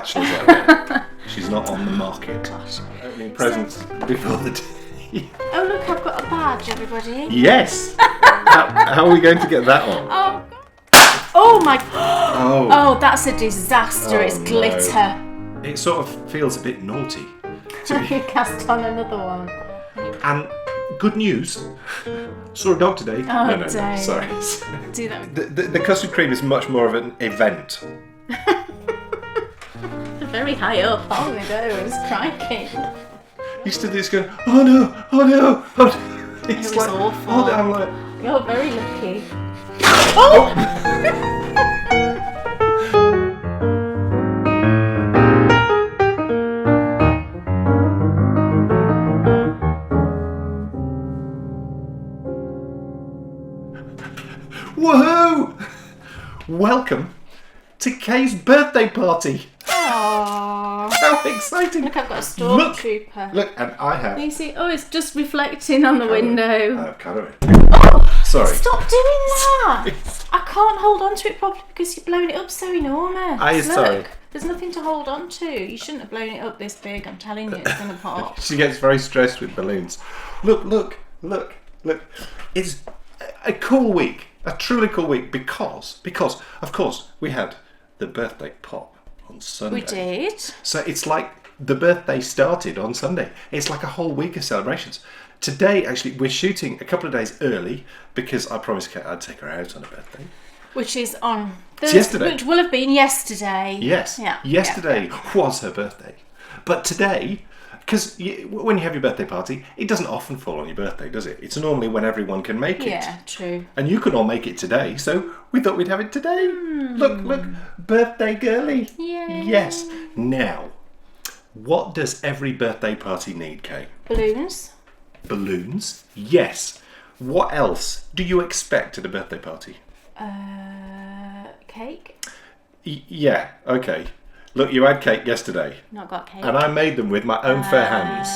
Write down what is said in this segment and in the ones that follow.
spatulas out there. She's not on the market. Gosh. Opening presents before the day. Oh look, I've got a badge, everybody. Yes! how are we going to get that on? Oh, oh my... Oh. Oh, that's a disaster. It's no. glitter. It sort of feels a bit naughty. You cast on another one. And good news, saw a dog today. Oh, no, don't. sorry. Do that. The custard cream is much more of an event. Very high up on the goes, crikey. Used to do this going, oh no, oh no, oh no. It's It was like, awful. Oh, I'm like, You're very lucky. Oh! woohoo! Welcome to Kay's birthday party. Aww. How exciting! Look, I've got a stormtrooper. Look, and I have. Can you see? Oh, it's just reflecting on the window. I have colour. Oh! Sorry. Stop doing that! I can't hold on to it properly because you've blown it up so enormous. I am sorry. Look, there's nothing to hold on to. You shouldn't have blown it up this big. I'm telling you, it's going to pop. She gets very stressed with balloons. Look. It's a cool week. A truly cool week because of course we had the birthday pop on Sunday. We did. So it's like the birthday started on Sunday. It's like a whole week of celebrations. Today, actually, we're shooting a couple of days early because I promised Kate I'd take her out on her birthday. Which is on It's yesterday. Which will have been yesterday. Yes. Yeah. Yesterday was her birthday. But today, because when you have your birthday party, it doesn't often fall on your birthday, does it? It's normally when everyone can make it. Yeah, true. And you can all make it today, so we thought we'd have it today. Look, birthday girly. Yay. Yes. Now, what does every birthday party need, Kay? Balloons. Balloons? Yes. What else do you expect at a birthday party? Cake. Yeah, okay. Look, you had cake yesterday. Not got cake. And I made them with my own fair hands.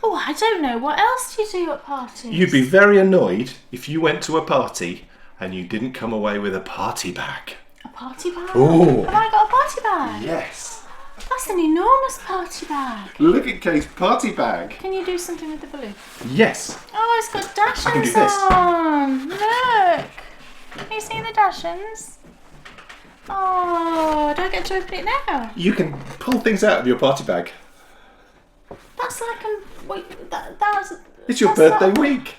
Oh, I don't know. What else do you do at parties? You'd be very annoyed if you went to a party and you didn't come away with a party bag. A party bag? Oh. Have I got a party bag? Yes. That's an enormous party bag. Look at Kay's party bag. Can you do something with the balloon? Yes. Oh, it's got dashings I can do this. on. Look. Can you see the dashings? Oh, do I get to open it now? You can pull things out of your party bag. That's like that's... It's your that's birthday not- week.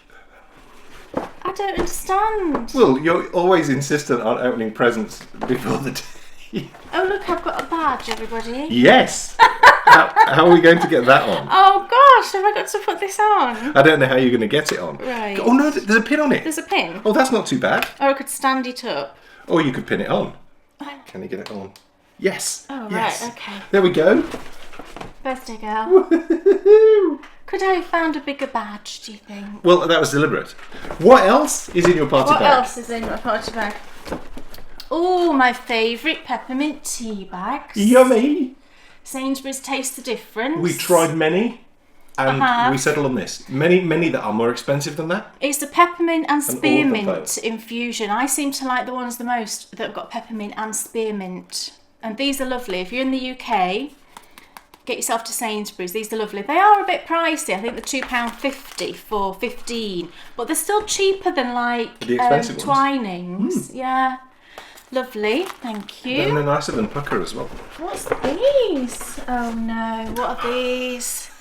I don't understand. Well, you're always insistent on opening presents before the day. Oh, look, I've got a badge, everybody. Yes. how are we going to get that on? Oh, gosh, have I got to put this on? I don't know how you're going to get it on. Right. Oh, no, there's a pin on it. There's a pin. Oh, that's not too bad. Or I could stand it up. Or you could pin it on. Can you get it on? Yes. Oh, yes. right, okay. There we go. Birthday girl. Woohoo. Could I have found a bigger badge, do you think? Well, that was deliberate. What else is in your party What bag? else is in my party bag? Oh, my favourite peppermint tea bags. Yummy. Sainsbury's Taste the Difference. We tried many, and have. we settled on this. Many that are more expensive than that. It's the peppermint and all of them spearmint failed. infusion. I seem to like the ones the most that have got peppermint and spearmint. And these are lovely. If you're in the UK, get yourself to Sainsbury's. These are lovely. They are a bit pricey. I think they're £2.50 for 15. But they're still cheaper than like The expensive ones. Twinings. Yeah. Lovely. Thank you. And they're nicer than pucker as well. What's these? Oh no, what are these?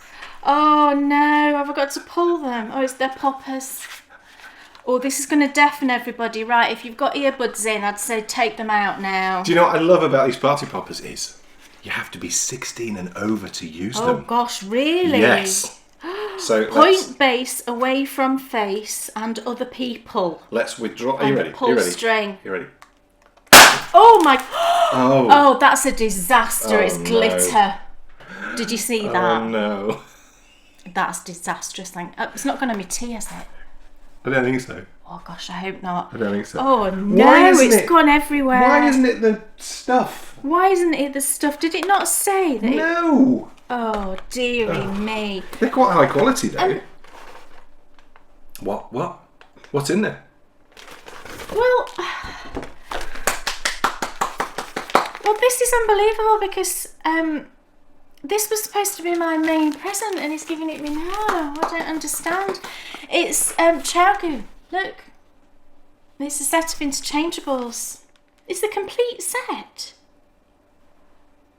Oh no, have I got to pull them? Oh, they're poppers. Oh, this is going to deafen everybody. Right, if you've got earbuds in, I'd say take them out now. Do you know what I love about these party poppers is you have to be 16 and over to use Oh them. gosh, really? Yes. So Point base away from face and other people. let's withdraw. Are you And ready? pull You ready? string. You ready? Oh my... Oh. Oh, that's a disaster. Oh, it's no. glitter. Did you see that? Oh no. That's disastrous. It's not going to be tea, is it? I don't think so. Oh gosh, I hope not. I don't think so. Oh no, Why isn't it's it- gone everywhere. Why isn't it the stuff? Why isn't it the stuff? Did it not say that? No. Oh dearie me. They're quite high quality though. What? What's in there? Well, this is unbelievable because this was supposed to be my main present and he's giving it me now. I don't understand. It's Chowgu. Look. It's a set of interchangeables. It's the complete set.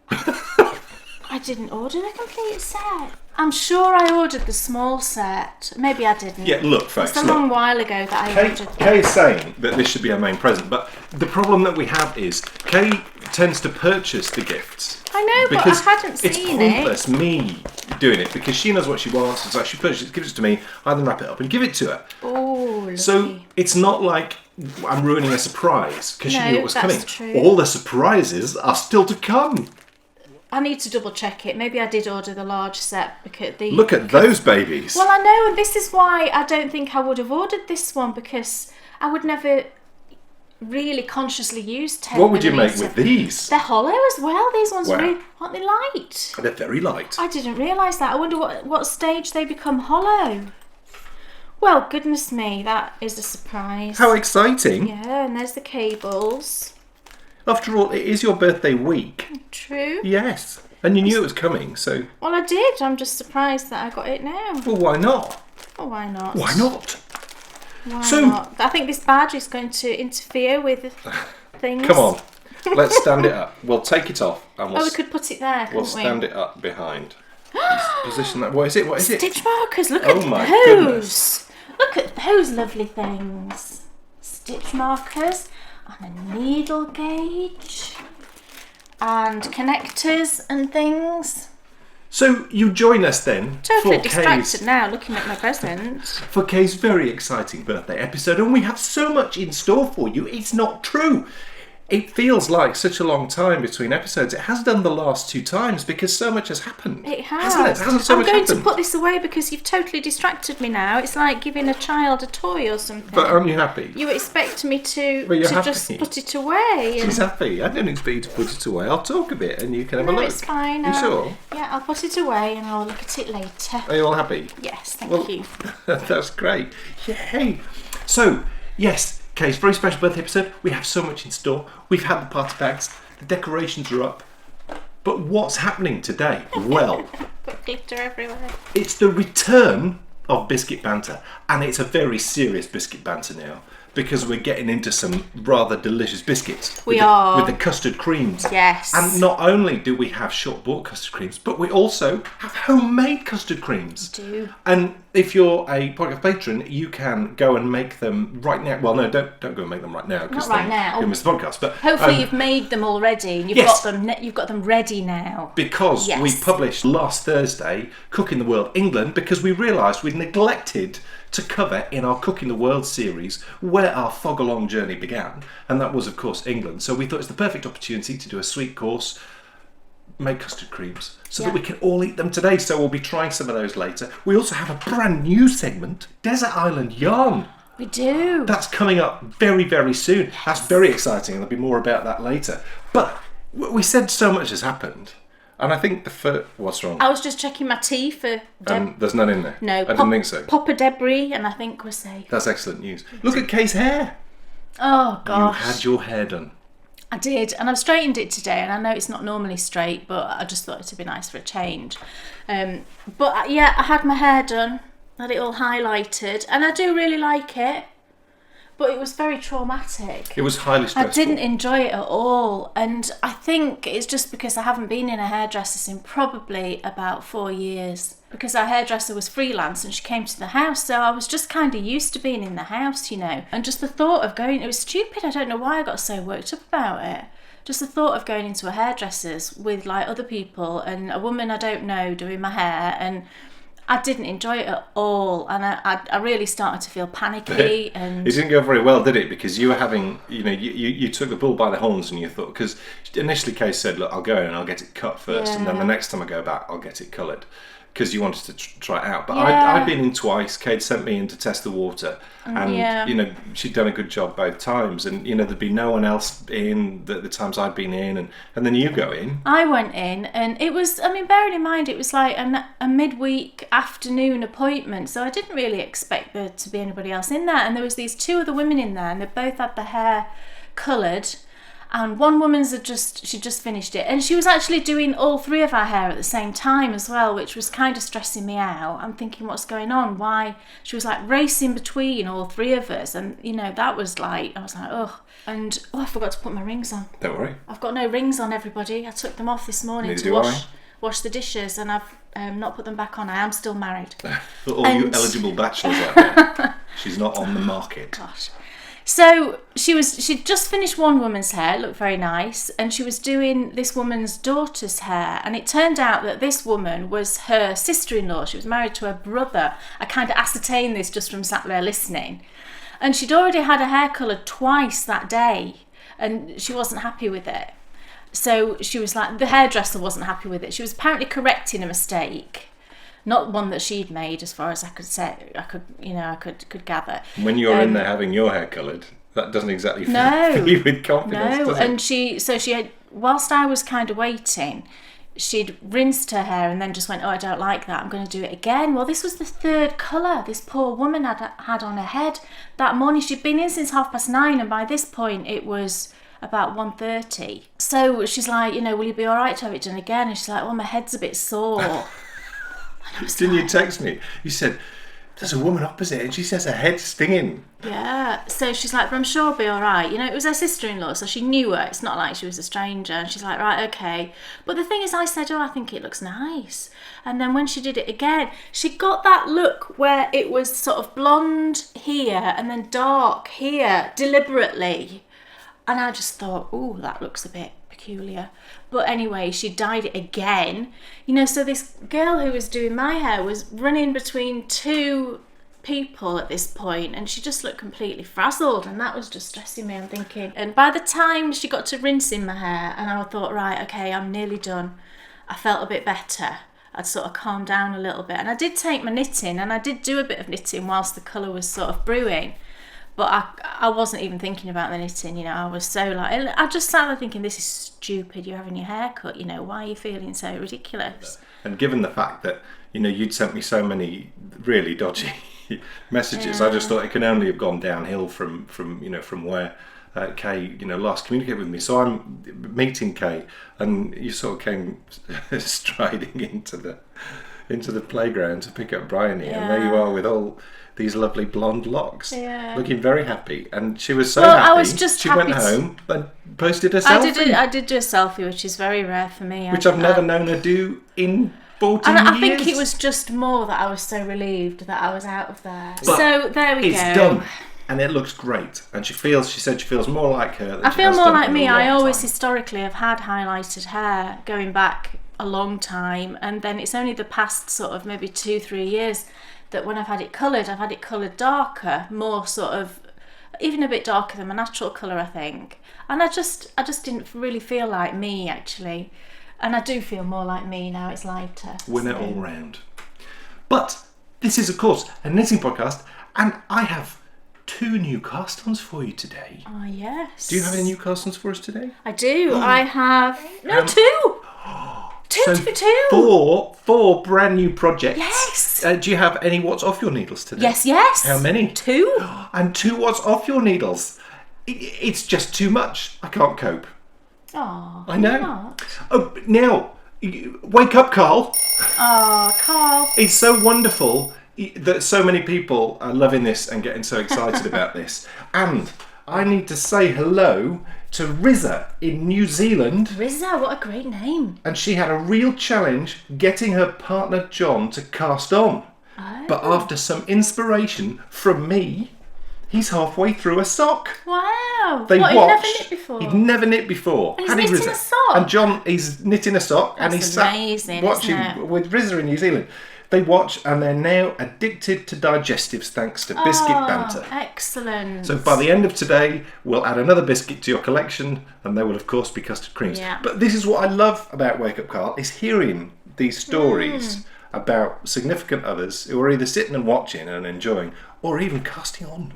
I didn't order the complete set. I'm sure I ordered the small set. Maybe I didn't. Yeah, look, folks. It's a long while ago that I ordered them. Kay is saying that this should be our main present, but the problem that we have is Kay tends to purchase the gifts. I know, but I hadn't seen it's pointless me doing it because she knows what she wants, and so she purchases it, gives it to me, I then wrap it up and give it to her. Oh, lucky. So it's not like I'm ruining a surprise because she knew it was coming. True. All the surprises are still to come. I need to double check it. Maybe I did order the large set because Look at those babies. Well, I know, and this is why I don't think I would have ordered this one because I would never really consciously use 10 What would you make with these? They're hollow as well. These ones Wow. aren't they light? They're very light. I didn't realise that. I wonder what stage they become hollow. Well, goodness me, that is a surprise. How exciting. Yeah, and there's the cables. After all, it is your birthday week. True. Yes. And you knew it was coming, so... Well, I did. I'm just surprised that I got it now. Well, why not? Well, why not? Why not? Why So- not? I think this badge is going to interfere with things. Come on. Let's stand it up. We'll take it off and Oh, we could put it there, couldn't we'll we? stand it up behind. Position that. What is it? What is it? Stitch markers. Look Oh at my those. goodness. Look at those lovely things. Stitch markers and a needle gauge and connectors and things. So you join us then Totally for distracted now looking at my present. for Kay's very exciting birthday episode, and we have so much in store for you. It's not true. It feels like such a long time between episodes. It has done the last 2 times because so much has happened. It has. Hasn't it? Hasn't so I'm much going happened? to put this away because you've totally distracted me now. It's like giving a child a toy or something. But aren't you happy? You expect me to Well, you're happy. just put it away. She's happy. I don't expect you to put it away. I'll talk a bit and you can have a No, look. it's fine. You sure? Yeah, I'll put it away and I'll look at it later. Are you all happy? Yes, thank Well, you. That's great. Yay. So, yes, Kay's very special birthday episode. We have so much in store. We've had the party bags. The decorations are up. But what's happening today? Well, Got glitter everywhere. it's the return of Biscuit Banter. And it's a very serious Biscuit Banter now. Because we're getting into some rather delicious biscuits. We are. With the custard creams. Yes. And not only do we have short bought custard creams, but we also have homemade custard creams. We do. And if you're a podcast patron, you can go and make them right now. Well, no, don't go and make them right now. Not right now. You'll miss the podcast. But Hopefully you've made them already. You've yes. got them ready now. because Yes. we published last Thursday Cooking the World England, because we realised we'd neglected to cover in our Cooking the World series where our fog along journey began, and that was of course England. So we thought it's the perfect opportunity to do a sweet course, make custard creams, so that we can all eat them today. So we'll be trying some of those later. We also have a brand new segment, Desert Island Yarn. We do. That's coming up very, very soon. That's very exciting, and there'll be more about that later. But we said so much has happened, and I think the first... What's wrong? I was just checking my tea for There's none in there. no, I didn't think so. Popper debris, and I think we're safe. That's excellent news. Look at Kay's hair. Oh You gosh, had your hair done. I did, and I've straightened it today. And I know it's not normally straight, but I just thought it'd be nice for a change. But yeah, I had my hair done, had it all highlighted, and I do really like it. But it was very traumatic. It was highly stressful. I didn't enjoy it at all, and I think it's just because I haven't been in a hairdresser's in probably about 4 years. Because our hairdresser was freelance and she came to the house, so I was just kind of used to being in the house, you know. And just the thought of going, it was stupid, I don't know why I got so worked up about it. Just the thought of going into a hairdresser's with like other people and a woman I don't know doing my hair, and I didn't enjoy it at all, and I really started to feel panicky. And it didn't go very well, did it? Because you were having, you know, you took the bull by the horns, and you thought, because initially Kay said, look, I'll go in and I'll get it cut first, and then the next time I go back, I'll get it coloured, because you wanted to try it out. But I'd been in twice. Kate sent me in to test the water, and you know, she'd done a good job both times, and you know, there'd be no one else in the times I'd been in, and then you go in. I went in, and it was, I mean, bearing in mind it was like a midweek afternoon appointment, so I didn't really expect there to be anybody else in there. And there was these 2 other women in there, and they both had their hair coloured, And one woman's she'd just finished it. And she was actually doing all 3 of our hair at the same time as well, which was kind of stressing me out. I'm thinking, what's going on? Why? She was like racing between all 3 of us. And, you know, that was like, I was like, oh. And, I forgot to put my rings on. Don't worry. I've got no rings on, everybody. I took them off this morning Neither to do wash the dishes, and I've not put them back on. I am still married. For all you eligible bachelors out there, she's not on the market. Gosh. So she'd just finished one woman's hair, it looked very nice, and she was doing this woman's daughter's hair, and it turned out that this woman was her sister-in-law. She was married to her brother. I kind of ascertained this just from sat there listening. And she'd already had her hair coloured twice that day, and she wasn't happy with it. So she was like, the hairdresser wasn't happy with it. She was apparently correcting a mistake, not one that she'd made, as far as I could say. I could gather. When you're in there having your hair coloured, that doesn't exactly fill you with confidence, does it? And she had, whilst I was kind of waiting, she'd rinsed her hair and then just went, oh, I don't like that, I'm going to do it again. Well, this was the 3rd colour this poor woman had on her head that morning. She'd been in since 9:30, and by this point it was about 1:30. So she's like, you know, will you be all right to have it done again? And she's like, well, my head's a bit sore. Didn't you text me? You said, there's a woman opposite and she says her head's stinging. Yeah, so she's like, but I'm sure I'll be all right. You know, it was her sister-in-law, so she knew her. It's not like she was a stranger. And she's like, right, okay. But the thing is, I said, oh, I think it looks nice. And then when she did it again, she got that look where it was sort of blonde here and then dark here, deliberately. And I just thought, oh, that looks a bit peculiar. But anyway, she dyed it again. You know, so this girl who was doing my hair was running between 2 people at this point, and she just looked completely frazzled, and that was just stressing me. I'm thinking, and by the time she got to rinsing my hair, and I thought, right, okay, I'm nearly done, I felt a bit better. I'd sort of calmed down a little bit, and I did take my knitting, and I did do a bit of knitting whilst the colour was sort of brewing. But I wasn't even thinking about the knitting, you know. I was so like, I just sat there thinking, this is stupid, you're having your hair cut, you know, why are you feeling so ridiculous? And given the fact that, you know, you'd sent me so many really dodgy messages, I just thought it can only have gone downhill from where Kay, you know, last communicated with me. So I'm meeting Kay, and you sort of came striding into the playground to pick up Bryony, and there you are with all these lovely blonde locks, looking very happy. And she was so happy. I was just she happy went home and posted a selfie. I did do a selfie, which is very rare for me. Which I've never known her do in 14 years. I think it was just more that I was so relieved that I was out of there. But so there we go. It's done. And it looks great. And she said she feels more like her than I she feel has more done like in me. a long I always time. historically have had highlighted hair going back a long time, and then it's only the past sort of maybe 2-3 years that when I've had it coloured darker, more sort of, even a bit darker than my natural colour, I think. And I just didn't really feel like me, actually. And I do feel more like me now, it's lighter. Winner all round. But this is, of course, a knitting podcast, and I have 2 new cast-ons for you today. Oh, yes. Do you have any new cast-ons for us today? I do. I have... No, 2! Two. 4 brand new projects. Yes. Do you have any what's off your needles today? Yes. How many? 2. And 2 what's off your needles. It's just too much. I can't cope. Oh, I know. Not. Oh, now, wake up, Carl. Oh, Carl. It's so wonderful that so many people are loving this and getting so excited about this. And I need to say hello to Rizza in New Zealand. Rizza, what a great name. And she had a real challenge getting her partner John to cast on. Oh. But after some inspiration from me, he's halfway through a sock. Wow. They what, watched. he'd never knit before? He'd never knit before. And he's knitting a sock? And John, he's knitting a sock. That's and he's amazing, watching isn't it? with Rizza in New Zealand. They watch and they're now addicted to digestives thanks to Biscuit Banter. Excellent. So by the end of today, we'll add another biscuit to your collection, and there will of course be custard creams. Yeah. But this is what I love about Wake Up Carl, is hearing these stories about significant others who are either sitting and watching and enjoying, or even casting on.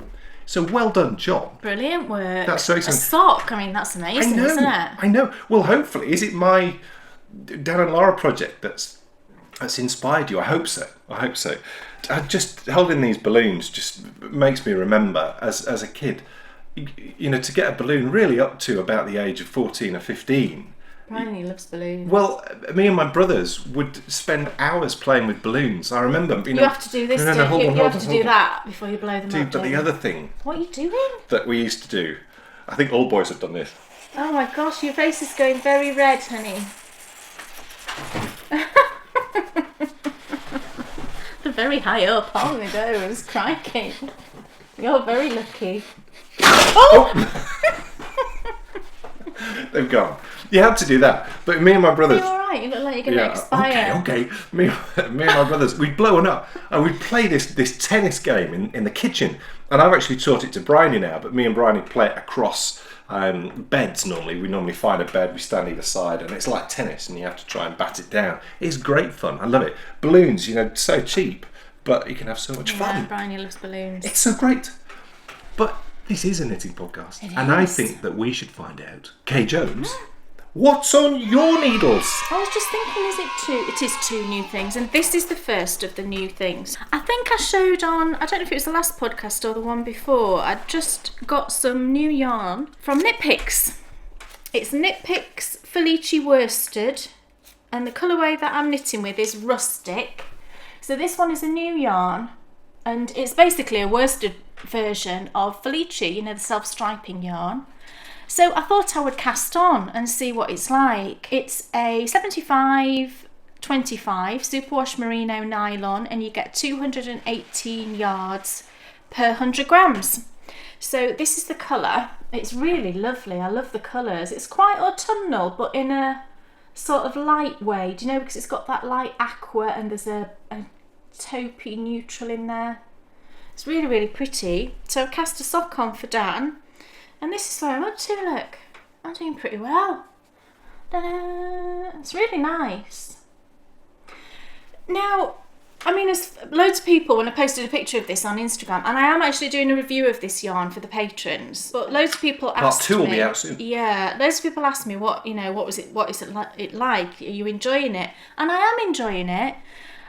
So well done, John. Brilliant work. That's so exciting. A sock, I mean, that's amazing, isn't it? I know. Well, hopefully, is it my Dan and Laura project that's inspired you? I hope so. Just holding these balloons just makes me remember as a kid to get a balloon really up to about the age of 14 or 15. Bryony loves balloons. Well, me and my brothers would spend hours playing with balloons. I remember, You have to do this, no, don't hold you? on, You hold have on, to do hold on. that before you blow them Dude, up. but don't the you? other thing What are you doing? that we used to do, I think all boys have done this. Oh my gosh, your face is going very red, honey. They're very high up, aren't they, those? Crikey. You're very lucky. Oh! They've gone. You had to do that. But me and my brothers... Are you alright? You look like you're going to expire. Okay. Me and my brothers, we'd blown up and we'd play this tennis game in the kitchen. And I've actually taught it to Bryony now, but me and Bryony play it across beds normally. We normally find a bed, we stand either side, and it's like tennis and you have to try and bat it down. It's great fun. I love it. Balloons, so cheap, but you can have so much fun. Yeah, Bryony loves balloons. It's so great. But this is a knitting podcast, and I think that we should find out, Kay Jones, what's on your needles? I was just thinking, it is two new things, and this is the first of the new things. I think I showed on, I don't know if it was the last podcast or the one before, I just got some new yarn from Knit Picks. It's Knit Picks Felici worsted, and the colourway that I'm knitting with is rustic. So this one is a new yarn, and it's basically a worsted version of Felici, the self-striping yarn. So I thought I would cast on and see what it's like. It's a 75-25 superwash merino nylon, and you get 218 yards per 100 grams. So this is the colour. It's really lovely. I love the colours. It's quite autumnal, but in a sort of light way, because it's got that light aqua and there's a taupey neutral in there. It's really, really pretty. So I cast a sock on for Dan. And this is where I'm up to, look. I'm doing pretty well. Ta-da! It's really nice. Now, there's loads of people, when I posted a picture of this on Instagram, and I am actually doing a review of this yarn for the patrons, but loads of people asked me... Part 2 will be out soon. Yeah, loads of people asked me, what is it like? Are you enjoying it? And I am enjoying it.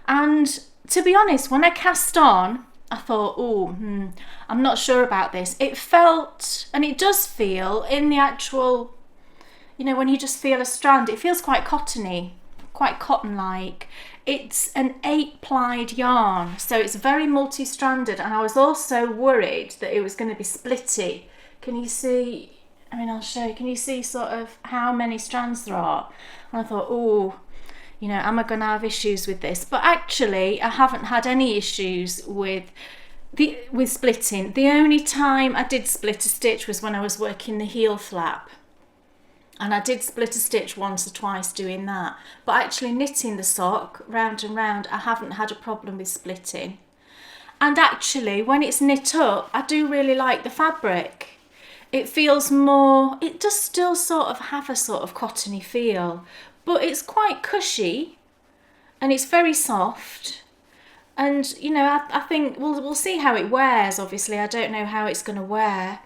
And to be honest, when I cast on, I thought, I'm not sure about this. It felt, and it does feel, in the actual, when you just feel a strand, it feels quite cottony, quite cotton-like. It's an 8-plied yarn, so it's very multi-stranded, and I was also worried that it was going to be splitty. Can you see, I'll show you, can you see sort of how many strands there are? And I thought, am I going to have issues with this? But actually, I haven't had any issues with splitting. The only time I did split a stitch was when I was working the heel flap. And I did split a stitch once or twice doing that. But actually knitting the sock round and round, I haven't had a problem with splitting. And actually, when it's knit up, I do really like the fabric. It feels more, it does still sort of have a sort of cottony feel, but it's quite cushy and it's very soft. And, I think we'll see how it wears, obviously. I don't know how it's going to wear.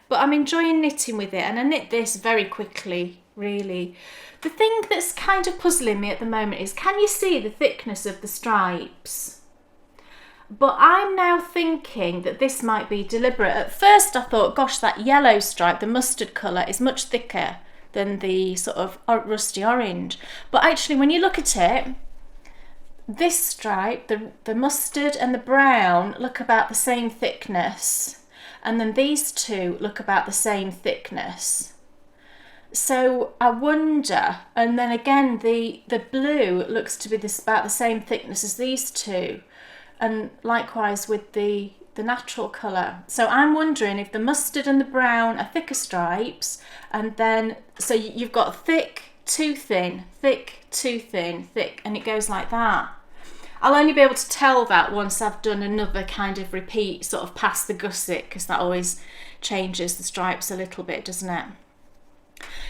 But I'm enjoying knitting with it, and I knit this very quickly, really. The thing that's kind of puzzling me at the moment is, can you see the thickness of the stripes? But I'm now thinking that this might be deliberate. At first I thought, gosh, that yellow stripe, the mustard colour, is much thicker than the sort of rusty orange. But actually, when you look at it, this stripe, the mustard and the brown, look about the same thickness. And then these two look about the same thickness. So I wonder, and then again the blue looks to be about the same thickness as these two, and likewise with the natural colour. So I'm wondering if the mustard and the brown are thicker stripes, and then so you've got thick, too thin, thick, too thin, thick, and it goes like that. I'll only be able to tell that once I've done another kind of repeat, sort of past the gusset, because that always changes the stripes a little bit, doesn't it?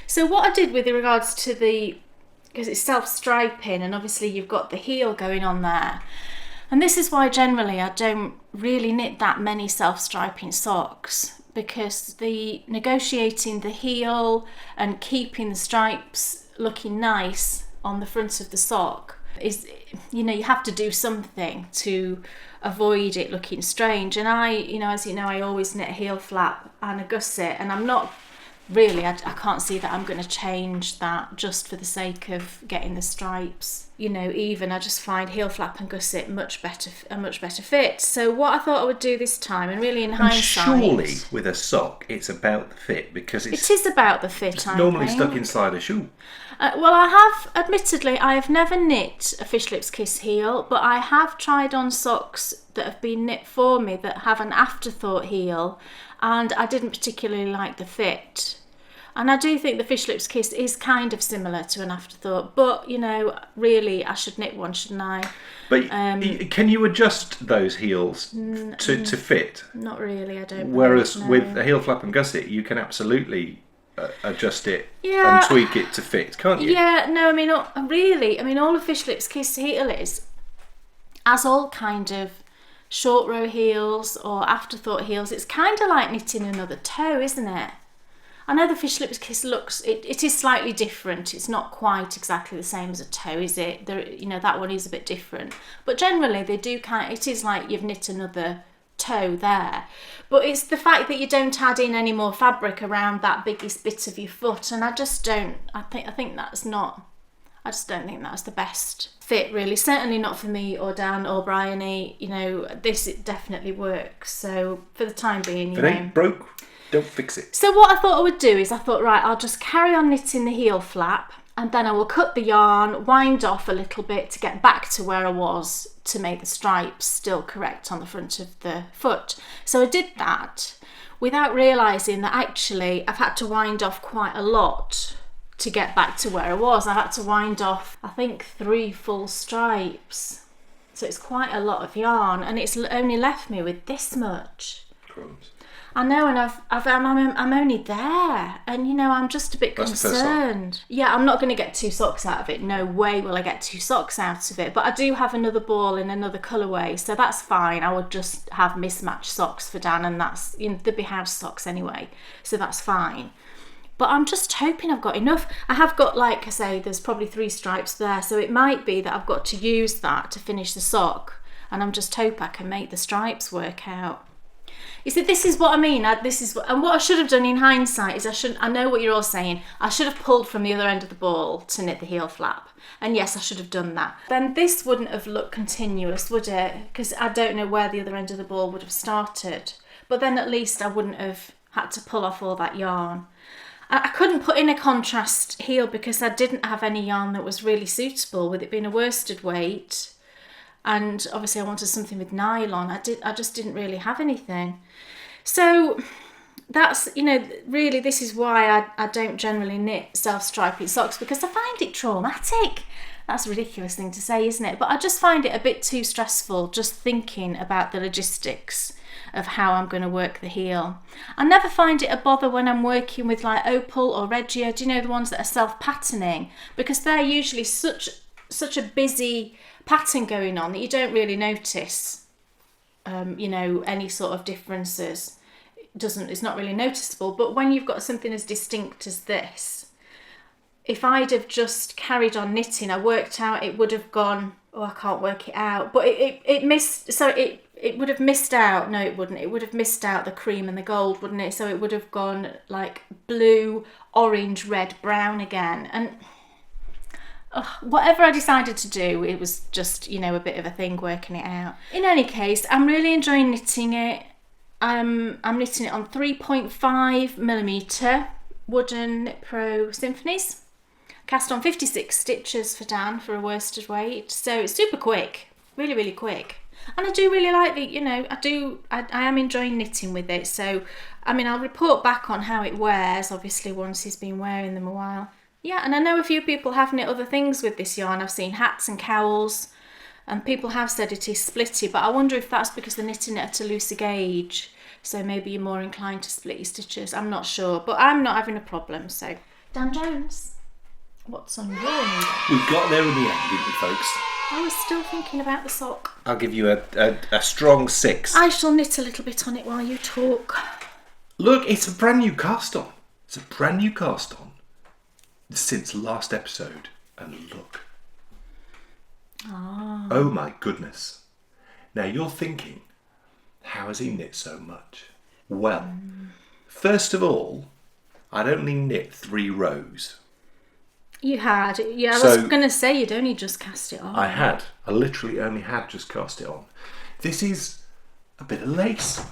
So what I did with regards to because it's self-striping, and obviously you've got the heel going on there, and this is why generally I don't really knit that many self-striping socks, because the negotiating the heel and keeping the stripes looking nice on the front of the sock is, you have to do something to avoid it looking strange. And I, as you know, I always knit a heel flap and a gusset, and I'm not really, I can't see that I'm going to change that just for the sake of getting the stripes. Even I just find heel flap and gusset a much better fit. So what I thought I would do this time, and really in hindsight, surely with a sock it's about the fit, because it is about the fit. It's normally stuck inside a shoe. Well, admittedly, I have never knit a Fish Lips Kiss heel, but I have tried on socks that have been knit for me that have an afterthought heel, and I didn't particularly like the fit. And I do think the Fish Lips Kiss is kind of similar to an afterthought, but, really I should knit one, shouldn't I? But can you adjust those heels to fit? Not really, I don't. Whereas know. with a heel flap and gusset, you can absolutely adjust it Yeah. and tweak it to fit, can't you? Yeah, no, all a Fish Lips Kiss heel is, as all kind of short row heels or afterthought heels, it's kind of like knitting another toe, isn't it? I know the Fish Lips Kiss it is slightly different. It's not quite exactly the same as a toe, is it? That one is a bit different. But generally they do it is like you've knit another toe there. But it's the fact that you don't add in any more fabric around that biggest bit of your foot, and I just don't, I think that's not, I just don't think that's the best fit, really. Certainly not for me or Dan or Bryony. This, it definitely works. So for the time being, if it ain't broke, don't fix it. So what I thought I would do is right, I'll just carry on knitting the heel flap, and then I will cut the yarn, wind off a little bit to get back to where I was to make the stripes still correct on the front of the foot. So I did that without realising that actually I've had to wind off quite a lot to get back to where I was. I had to wind off, I think, 3 full stripes. So it's quite a lot of yarn, and it's only left me with this much. Crumbs. I know, and I'm only there, and I'm just a bit concerned. Yeah, I'm not going to get 2 socks out of it. No way will I get 2 socks out of it. But I do have another ball in another colourway, so that's fine. I would just have mismatched socks for Dan, and that's they'd be house socks anyway, so that's fine. But I'm just hoping I've got enough. I have got, like I say, there's probably 3 stripes there, so it might be that I've got to use that to finish the sock, and I'm just hope I can make the stripes work out. You see, this is what I mean. And what I should have done in hindsight is I know what you're all saying. I should have pulled from the other end of the ball to knit the heel flap. And yes, I should have done that. Then this wouldn't have looked continuous, would it? Because I don't know where the other end of the ball would have started. But then at least I wouldn't have had to pull off all that yarn. I couldn't put in a contrast heel because I didn't have any yarn that was really suitable, with it being a worsted weight. And obviously I wanted something with nylon. I just didn't really have anything. So that's, really this is why I don't generally knit self-striping socks, because I find it traumatic. That's a ridiculous thing to say, isn't it? But I just find it a bit too stressful just thinking about the logistics of how I'm going to work the heel. I never find it a bother when I'm working with like Opal or Hedro, the ones that are self-patterning, because they're usually such a busy pattern going on that you don't really notice any sort of differences. It's not really noticeable. But when you've got something as distinct as this, if I'd have just carried on knitting, I worked out it would have gone, I can't work it out, but it would have missed out. No, it wouldn't. It would have missed out the cream and the gold, wouldn't it? So it would have gone like blue, orange, red, brown again. And whatever I decided to do, it was just, a bit of a thing working it out. In any case, I'm really enjoying knitting it. I'm knitting it on 3.5mm wooden Knit Pro Symphonies. Cast on 56 stitches for Dan for a worsted weight. So it's super quick, really, really quick. And I do really like I am enjoying knitting with it. So, I'll report back on how it wears, obviously, once he's been wearing them a while. Yeah, and I know a few people have knit other things with this yarn. I've seen hats and cowls, and people have said it is splitty, but I wonder if that's because they're knitting it at a looser gauge, so maybe you're more inclined to split your stitches. I'm not sure, but I'm not having a problem. So, Dan Jones, what's on your needle? We got there in the end, didn't we, folks? I was still thinking about the sock. I'll give you a strong 6. I shall knit a little bit on it while you talk. Look, it's a brand new cast on. Since last episode, and look. Oh my goodness. Now you're thinking, how has he knit so much? Well, first of all, I'd only knit 3 rows. You had. Yeah, I So- was going to say you'd only just cast it on. I had. I literally only had just cast it on. This is a bit of lace.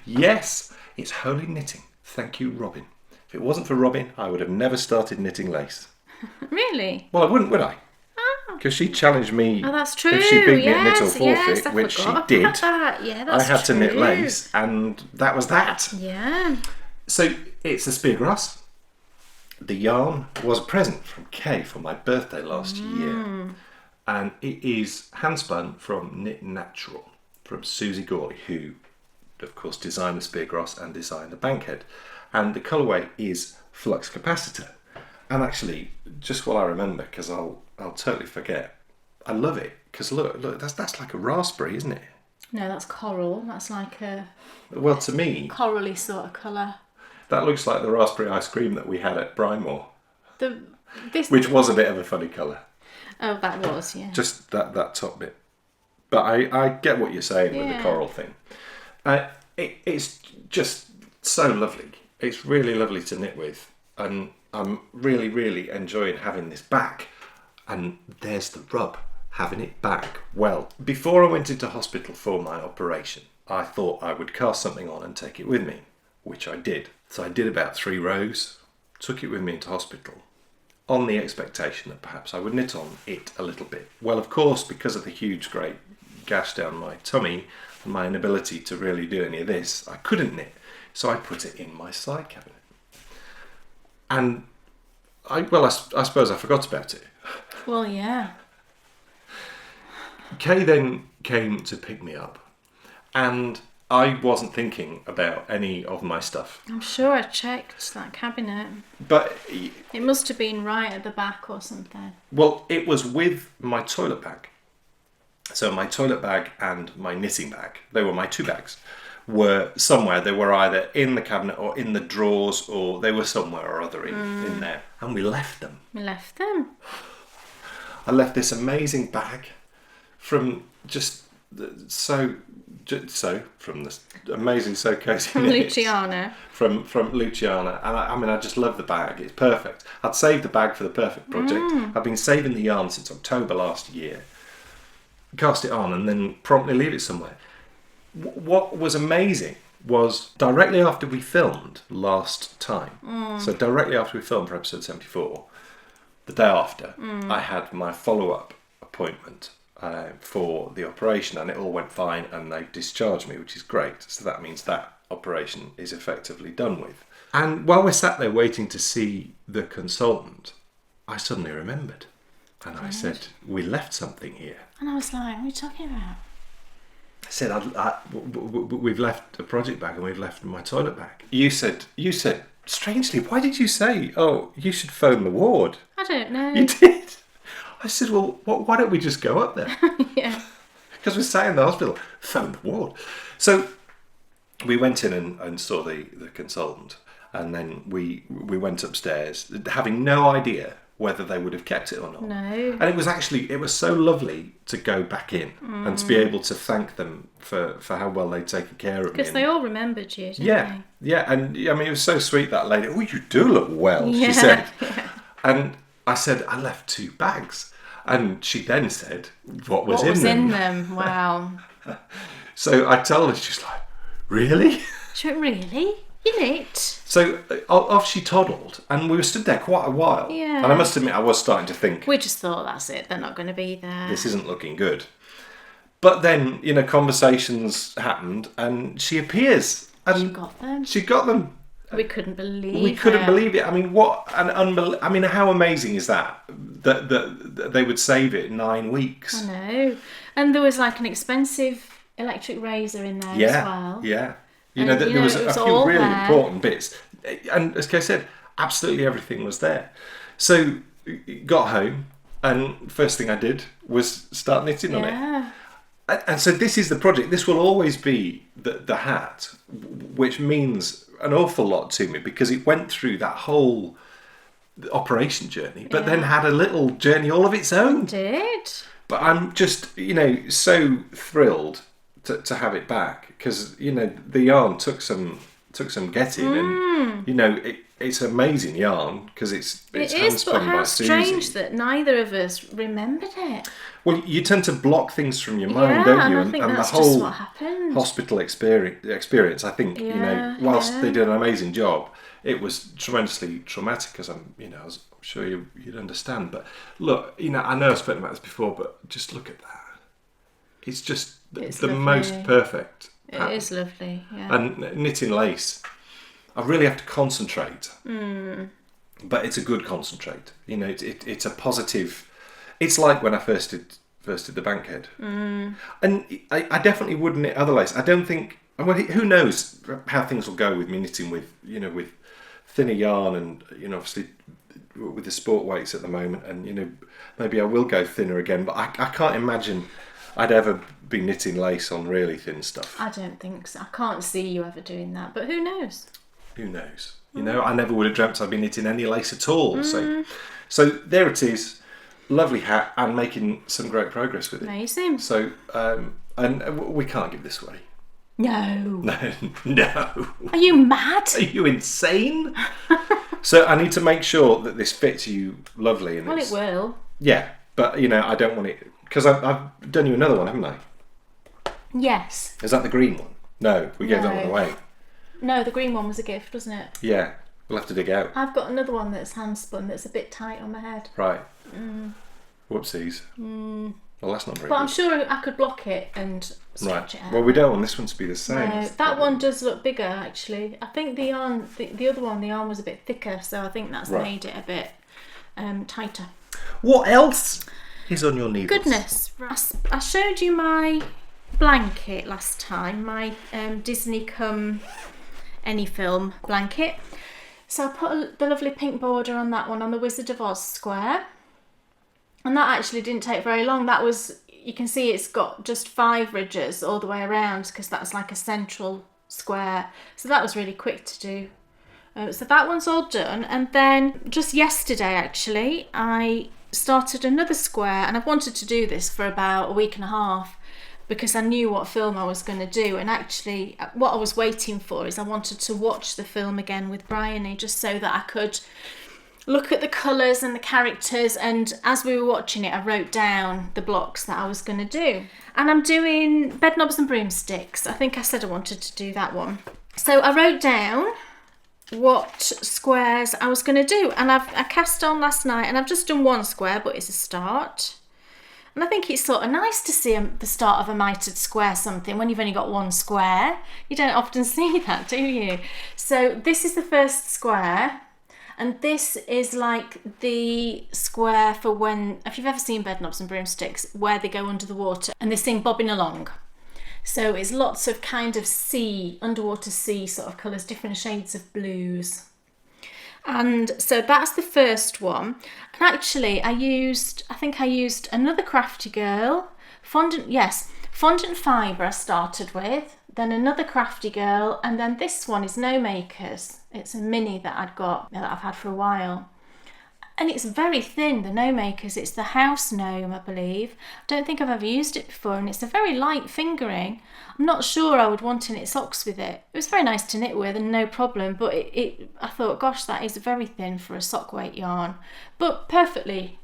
Yes, it's holy knitting. Thank you, Robin. If it wasn't for Robin, I would have never started knitting lace. Really? Well, I wouldn't, would I? Because she challenged me. Oh, that's true. If she beat me at knit or Yes, forfeit, yes, I which she forgot did, about that. Yeah, that's I had to knit true. lace, and that was that. Yeah. So it's a Speargrass. The yarn was a present from Kay for my birthday last year, and it is handspun from Knit Natural from Susie Gawley, who, of course, designed the Speargrass and designed the bankhead. And the colourway is Flux Capacitor. And actually, just while I remember, because I'll totally forget, I love it because look, that's like a raspberry, isn't it? No, that's coral. That's like a Well, to me, corally sort of colour. that looks like the raspberry ice cream that we had at Brymore, This. which was a bit of a funny colour. Oh, that was, yeah. Just that top bit. But I get what you're saying with the Yeah. coral thing. It's just so lovely. It's really lovely to knit with. And I'm really, really enjoying having this back. And there's the rub, having it back. Well, before I went into hospital for my operation, I thought I would cast something on and take it with me, which I did. So I did about 3 rows, took it with me into hospital, on the expectation that perhaps I would knit on it a little bit. Well, of course, because of the huge, great gash down my tummy and my inability to really do any of this, I couldn't knit. So I put it in my side cabinet. And I suppose I forgot about it. Well, yeah. Kay then came to pick me up, and I wasn't thinking about any of my stuff. I'm sure I checked that cabinet. But, It must have been right at the back or something. well, it was with my toilet bag. So my toilet bag and my knitting bag, they were my 2 bags, were somewhere. They were either in the cabinet or in the drawers, or they were somewhere or other in there. And we left them. We left them. I left this amazing bag from from the amazing So Cozy From Knits. Luciana. From Luciana. And I just love the bag. It's perfect. I'd saved the bag for the perfect project. I've been saving the yarn since October last year. Cast it on and then promptly leave it somewhere. What was amazing was directly after we filmed last time, so directly after we filmed for episode 74, the day after, I had my follow-up appointment for the operation, and it all went fine, and they discharged me, which is great. So that means that operation is effectively done with. And while we're sat there waiting to see the consultant, I suddenly remembered. And I said, we left something here. And I was like, what are you talking about? I said, we've left a project bag and we've left my toilet bag. You said, strangely, why did you say, oh, you should phone the ward? I don't know. You did? I said, well, why don't we just go up there? Yeah. Because we're sat in the hospital. Phone the ward. So we went in and saw the consultant, and then we went upstairs, having no idea whether they would have kept it or not. No. And it was so lovely to go back in and to be able to thank them for how well they'd taken care of me. Because they all remembered you, didn't Yeah, yeah, and I mean, it was so sweet, that lady. Oh, you do look well, Yeah, she said. yeah. And I said, I left 2 bags. And she then said, what was What was in in them? them? Wow. So I told her, she's like, really? She went, really? You knit? So off she toddled, and we were stood there quite a while. Yeah. And I must admit, I was starting to think, We just thought, that's it. They're not going to be there. this isn't looking good. But then, conversations happened, and she appears. And She got them. She got them. We couldn't believe it. We couldn't believe it. I mean, how amazing is that? That they would save it 9 weeks. I know. And there was like an expensive electric razor in there as well. Yeah. And, There was it a was few all really there. important bits. And as Kay said, absolutely everything was there. So got home, and first thing I did was start knitting on it. Yeah. And so this is the project. This will always be the hat, which means an awful lot to me, because it went through that whole the operation journey, but then had a little journey all of its own. It did. But I'm just, so thrilled to have it back because, the yarn took some getting and, it's amazing yarn because it's handspun but how by Susie. strange that neither of us remembered it. Well, you tend to block things from your mind, don't you? And I think and that's the whole just what happened. hospital experience, I think, whilst they did an amazing job, it was tremendously traumatic, as I was sure you'd understand. But look, I know I've spoken about this before, but just look at that. It's just the most perfect pattern. It is lovely, yeah. And knitting lace, I really have to concentrate. But it's a good concentrate. It's a positive. It's like when I first did the bankhead. And I definitely wouldn't knit other lace. I don't think. Well, who knows how things will go with me knitting with with thinner yarn and obviously with the sport weights at the moment, and maybe I will go thinner again. But I can't imagine I'd ever be knitting lace on really thin stuff. I don't think so. I can't see you ever doing that. But who knows? Who knows? I never would have dreamt I'd be knitting any lace at all. So there it is. Lovely hat and making some great progress with it. Amazing. So, and we can't give this away. No. No. Are you mad? Are you insane? So I need to make sure that this fits you lovely. And it will. Yeah, but I don't want it because I've done you another one, haven't I? Yes. Is that the green one? No, we gave that one away. No, the green one was a gift, wasn't it? Yeah, we'll have to dig out. I've got another one that's handspun that's a bit tight on my head. Right. Whoopsies. Well, that's not very But good. I'm sure I could block it and stretch it out. Well, we don't want this one to be the same. No, that one does look bigger actually. I think the yarn, the other one, the yarn was a bit thicker, so I think that's made it a bit tighter. What else is on your needles? Goodness, I showed you my blanket last time, my Disney come any film blanket. So I put the lovely pink border on that one on the Wizard of Oz square. And that actually didn't take very long. That was, you can see it's got just 5 ridges all the way around because that's like a central square. So that was really quick to do. So that one's all done. And then just yesterday actually, I started another square and I've wanted to do this for about a week and a half because I knew what film I was going to do. And actually what I was waiting for is I wanted to watch the film again with Bryony just so that I could look at the colours and the characters, and as we were watching it I wrote down the blocks that I was going to do. And I'm doing Bed Knobs and Broomsticks. I think I said I wanted to do that one. So I wrote down what squares I was going to do, and I cast on last night and I've just done one square, but it's a start. And I think it's sort of nice to see the start of a mitered square something when you've only got one square. You don't often see that, do you? So this is the first square. And this is like the square for when, if you've ever seen Bed Knobs and Broomsticks, where they go under the water and they sing Bobbing Along. So it's lots of kind of sea, underwater sea sort of colours, different shades of blues. And so that's the first one. And actually I think I used another Crafty Girl, fondant fibre I started with, then another Crafty Girl, and then this one is No Makers. It's a mini that I've had for a while. And it's very thin, the No Makers. It's the House Gnome, I believe. I don't think I've ever used it before, and it's a very light fingering. I'm not sure I would want to knit socks with it. It was very nice to knit with and no problem, but I thought, gosh, that is very thin for a sock weight yarn. But perfectly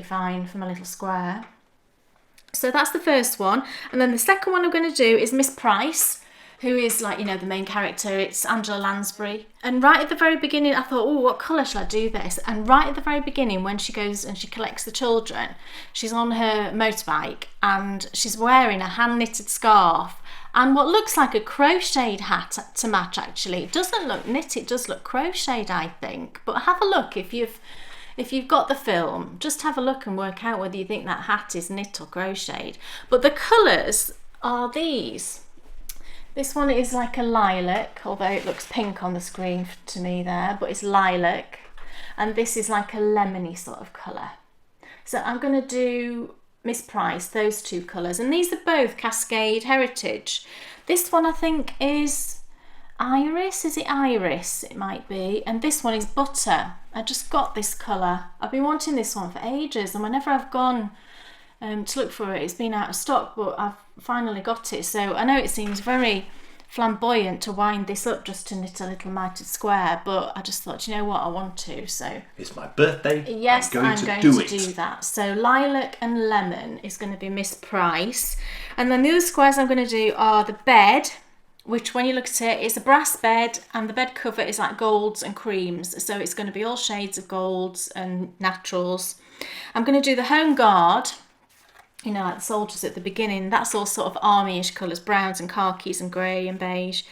fine for my little square. So that's the first one. And then the second one I'm going to do is Miss Price, who is like, the main character. It's Angela Lansbury. And right at the very beginning, I thought, what colour shall I do this? And right at the very beginning, when she goes and she collects the children, she's on her motorbike and she's wearing a hand-knitted scarf and what looks like a crocheted hat to match, actually. It doesn't look knit, it does look crocheted, I think. But have a look if you've got the film, just have a look and work out whether you think that hat is knit or crocheted. But the colours are these. This one is like a lilac, although it looks pink on the screen to me there, but it's lilac. And this is like a lemony sort of colour. So I'm going to do Miss Price, those two colours. And these are both Cascade Heritage. This one I think is, Iris, is it Iris? It might be. And this one is Butter. I just got this colour. I've been wanting this one for ages, and whenever I've gone to look for it, it's been out of stock, but I've finally got it. So I know it seems very flamboyant to wind this up just to knit a little mitered square, but I just thought, you know what, I want to. So it's my birthday. Yes, I'm going to do that. So Lilac and Lemon is going to be Miss Price. And then the other squares I'm going to do are the bed, which when you look at it, it's a brass bed, and the bed cover is like golds and creams. So it's going to be all shades of golds and naturals. I'm going to do the Home Guard, you know, like the soldiers at the beginning. That's all sort of army-ish colours, browns and khakis and grey and beige.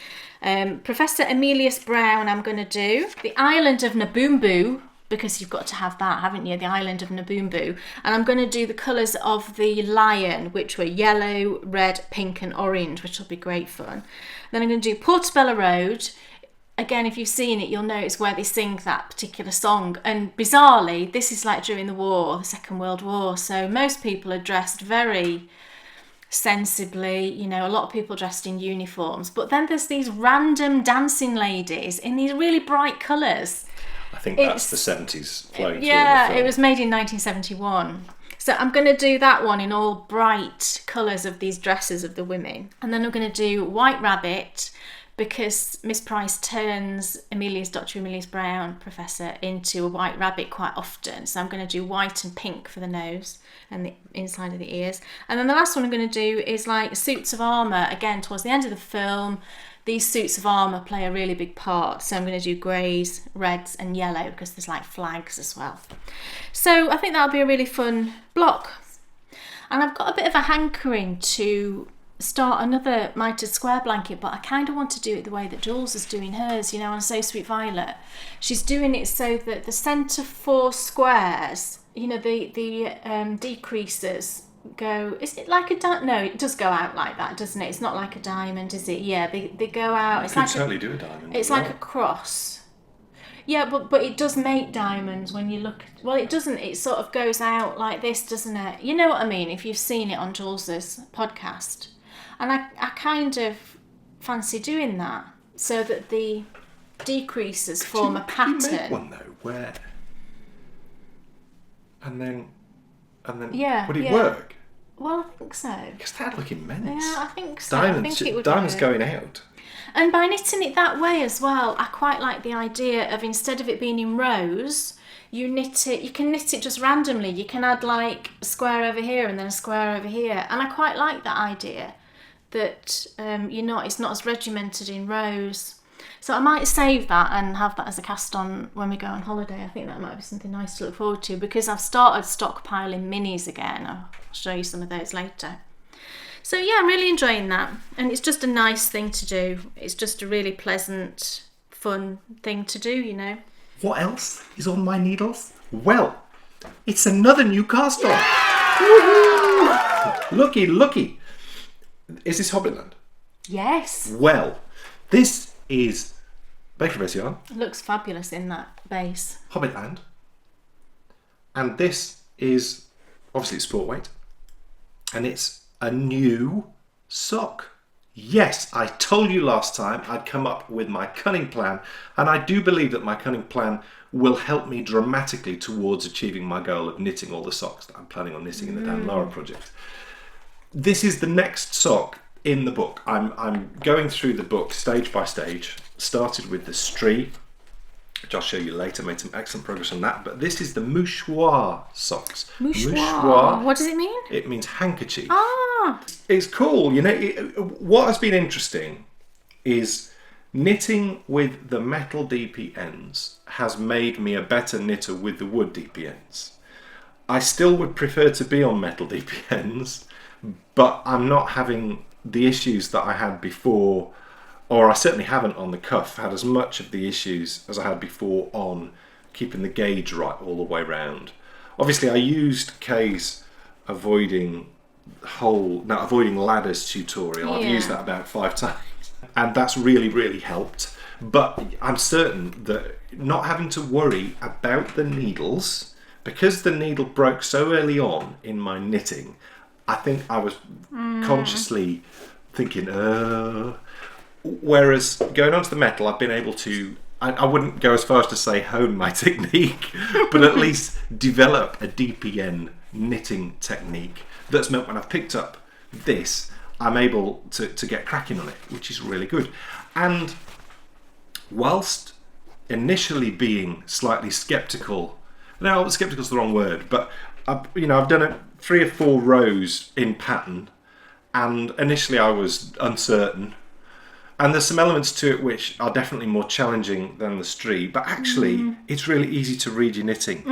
Professor Emilius Brown I'm going to do. The Island of Naboombu, because you've got to have that, haven't you? The Island of Naboombu. And I'm going to do the colours of the lion, which were yellow, red, pink and orange, which will be great fun. Then I'm going to do Portobello Road. Again, if you've seen it, you'll know it's where they sing that particular song. And bizarrely, this is like during the war, the Second World War. So most people are dressed very sensibly, you know, a lot of people dressed in uniforms. But then there's these random dancing ladies in these really bright colours. I think that's the 70s flowing through. Yeah, it was made in 1971. So I'm going to do that one in all bright colours of these dresses of the women. And then I'm going to do White Rabbit, because Miss Price turns Dr. Emilius Brown, Professor, into a white rabbit quite often. So I'm going to do white and pink for the nose and the inside of the ears. And then the last one I'm going to do is like suits of armour. Again, towards the end of the film, these suits of armour play a really big part. So I'm going to do greys, reds and yellow, because there's like flags as well. So I think that'll be a really fun block. And I've got a bit of a hankering to start another mitered square blanket, but I kind of want to do it the way that Jules is doing hers, you know, on So Sweet Violet. She's doing it so that the centre 4 squares, you know, the decreases go, is it like a diamond? No, it does go out like that, doesn't it? It's not like a diamond, is it? Yeah, they go out. It's like certainly do a diamond. It's like a cross. Yeah, but it does make diamonds when you look. Well, it doesn't. It sort of goes out like this, doesn't it? You know what I mean? If you've seen it on Jules's podcast. And I kind of fancy doing that so that the decreases form a pattern. You make one though, where, and then, yeah, would it work? Well, I think so. Because that'd look immense. Yeah, I think so. Diamonds, I think it would diamonds work. going out. And by knitting it that way as well, I quite like the idea of, instead of it being in rows, you can knit it just randomly. You can add like a square over here and then a square over here. And I quite like that idea, that it's not as regimented in rows. So I might save that and have that as a cast on when we go on holiday. I think that might be something nice to look forward to, because I've started stockpiling minis again. I'll show you some of those later. So yeah, I'm really enjoying that, and it's just a nice thing to do. It's just a really pleasant, fun thing to do, you know. What else is on my needles? Well, it's another new cast on. Looky. Is this Hobbit Land? Yes. Well, this is Baker Base yarn. It looks fabulous in that base. Hobbit Land. And this is obviously sport weight. And it's a new sock. Yes, I told you last time I'd come up with my cunning plan, and I do believe that my cunning plan will help me dramatically towards achieving my goal of knitting all the socks that I'm planning on knitting in the Dan Lara project. This is the next sock in the book. I'm going through the book stage by stage. Started with the Stree, which I'll show you later, made some excellent progress on that. But this is the Mouchoir socks. Mouchoir. What does it mean? It means handkerchief. Ah. It's cool. You know, what has been interesting is knitting with the metal DP ends has made me a better knitter with the wood DP ends. I still would prefer to be on metal DP ends, but I'm not having the issues that I had before, or I certainly haven't on the cuff had as much of the issues as I had before on keeping the gauge right all the way round. Obviously I used Kay's avoiding ladders tutorial. I've used that about 5 times, and that's really helped. But I'm certain that not having to worry about the needles, because the needle broke so early on in my knitting, I think I was consciously thinking, Whereas going on to the metal, I've been able to, I wouldn't go as far as to say hone my technique, but at least develop a DPN knitting technique that's meant when I've picked up this, I'm able to get cracking on it, which is really good. And whilst initially being slightly sceptical, no, sceptical is the wrong word, but I've done 3 or 4 rows in pattern, and initially I was uncertain. And there's some elements to it which are definitely more challenging than the stree, but actually it's really easy to read your knitting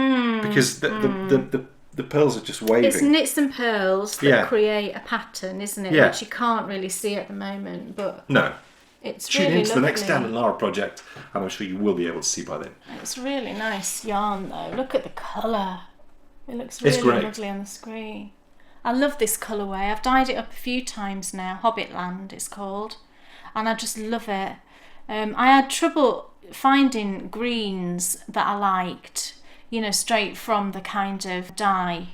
because the pearls are just waving. It's knits and pearls that create a pattern, isn't it? Yeah. Which you can't really see at the moment, but no. It's Tune really into lovely. the next Dan and Lara project, and I'm sure you will be able to see by then. It's really nice yarn though. Look at the colour. It looks really lovely on the screen. I love this colourway. I've dyed it up a few times now. Hobbit Land it's called. And I just love it. I had trouble finding greens that I liked, straight from the kind of dye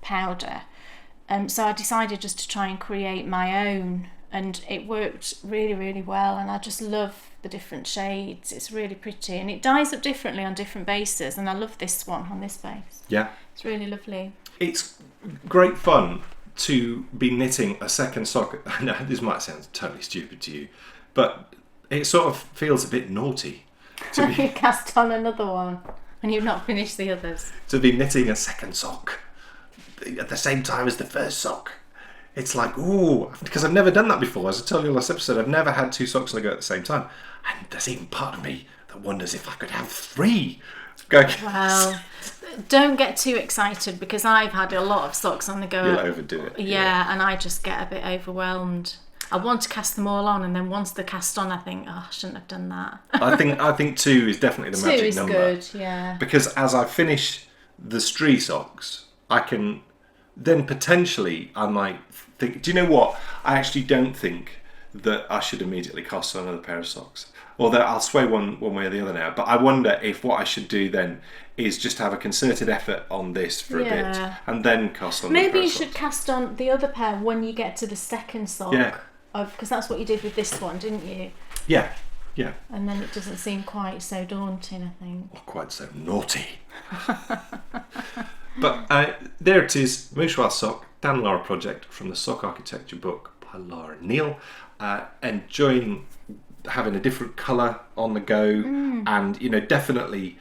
powder. So I decided just to try and create my own, and it worked really, really well. And I just love the different shades. It's really pretty, and it dyes up differently on different bases. And I love this one on this base. Yeah. It's really lovely. It's great fun to be knitting a second sock. I know this might sound totally stupid to you, but it sort of feels a bit naughty to You cast on another one and you've not finished the others. To be knitting a second sock at the same time as the first sock. It's like, ooh, because I've never done that before. As I told you last episode, I've never had 2 socks on the go at the same time. And there's even part of me that wonders if I could have 3. Well, don't get too excited, because I've had a lot of socks on the go. You'll overdo it. Yeah, and I just get a bit overwhelmed. I want to cast them all on, and then once they're cast on, I think, oh, I shouldn't have done that. I think 2 is definitely the magic number. 2 is good, yeah. Because as I finish the stree socks, I can then potentially, I might think, do you know what? I actually don't think that I should immediately cast on another pair of socks. Or that I'll sway one way or the other now. But I wonder if what I should do then is just have a concerted effort on this for a bit and then cast on. Maybe you should cast on the other pair when you get to the second sock. Yeah. Because that's what you did with this one, didn't you? Yeah, yeah. And then it doesn't seem quite so daunting, I think. Not quite so naughty. But there it is, Mouchoir sock, Dan and Lara project from the Sock Architecture book by Lara Neal. Enjoying having a different colour on the go, and definitely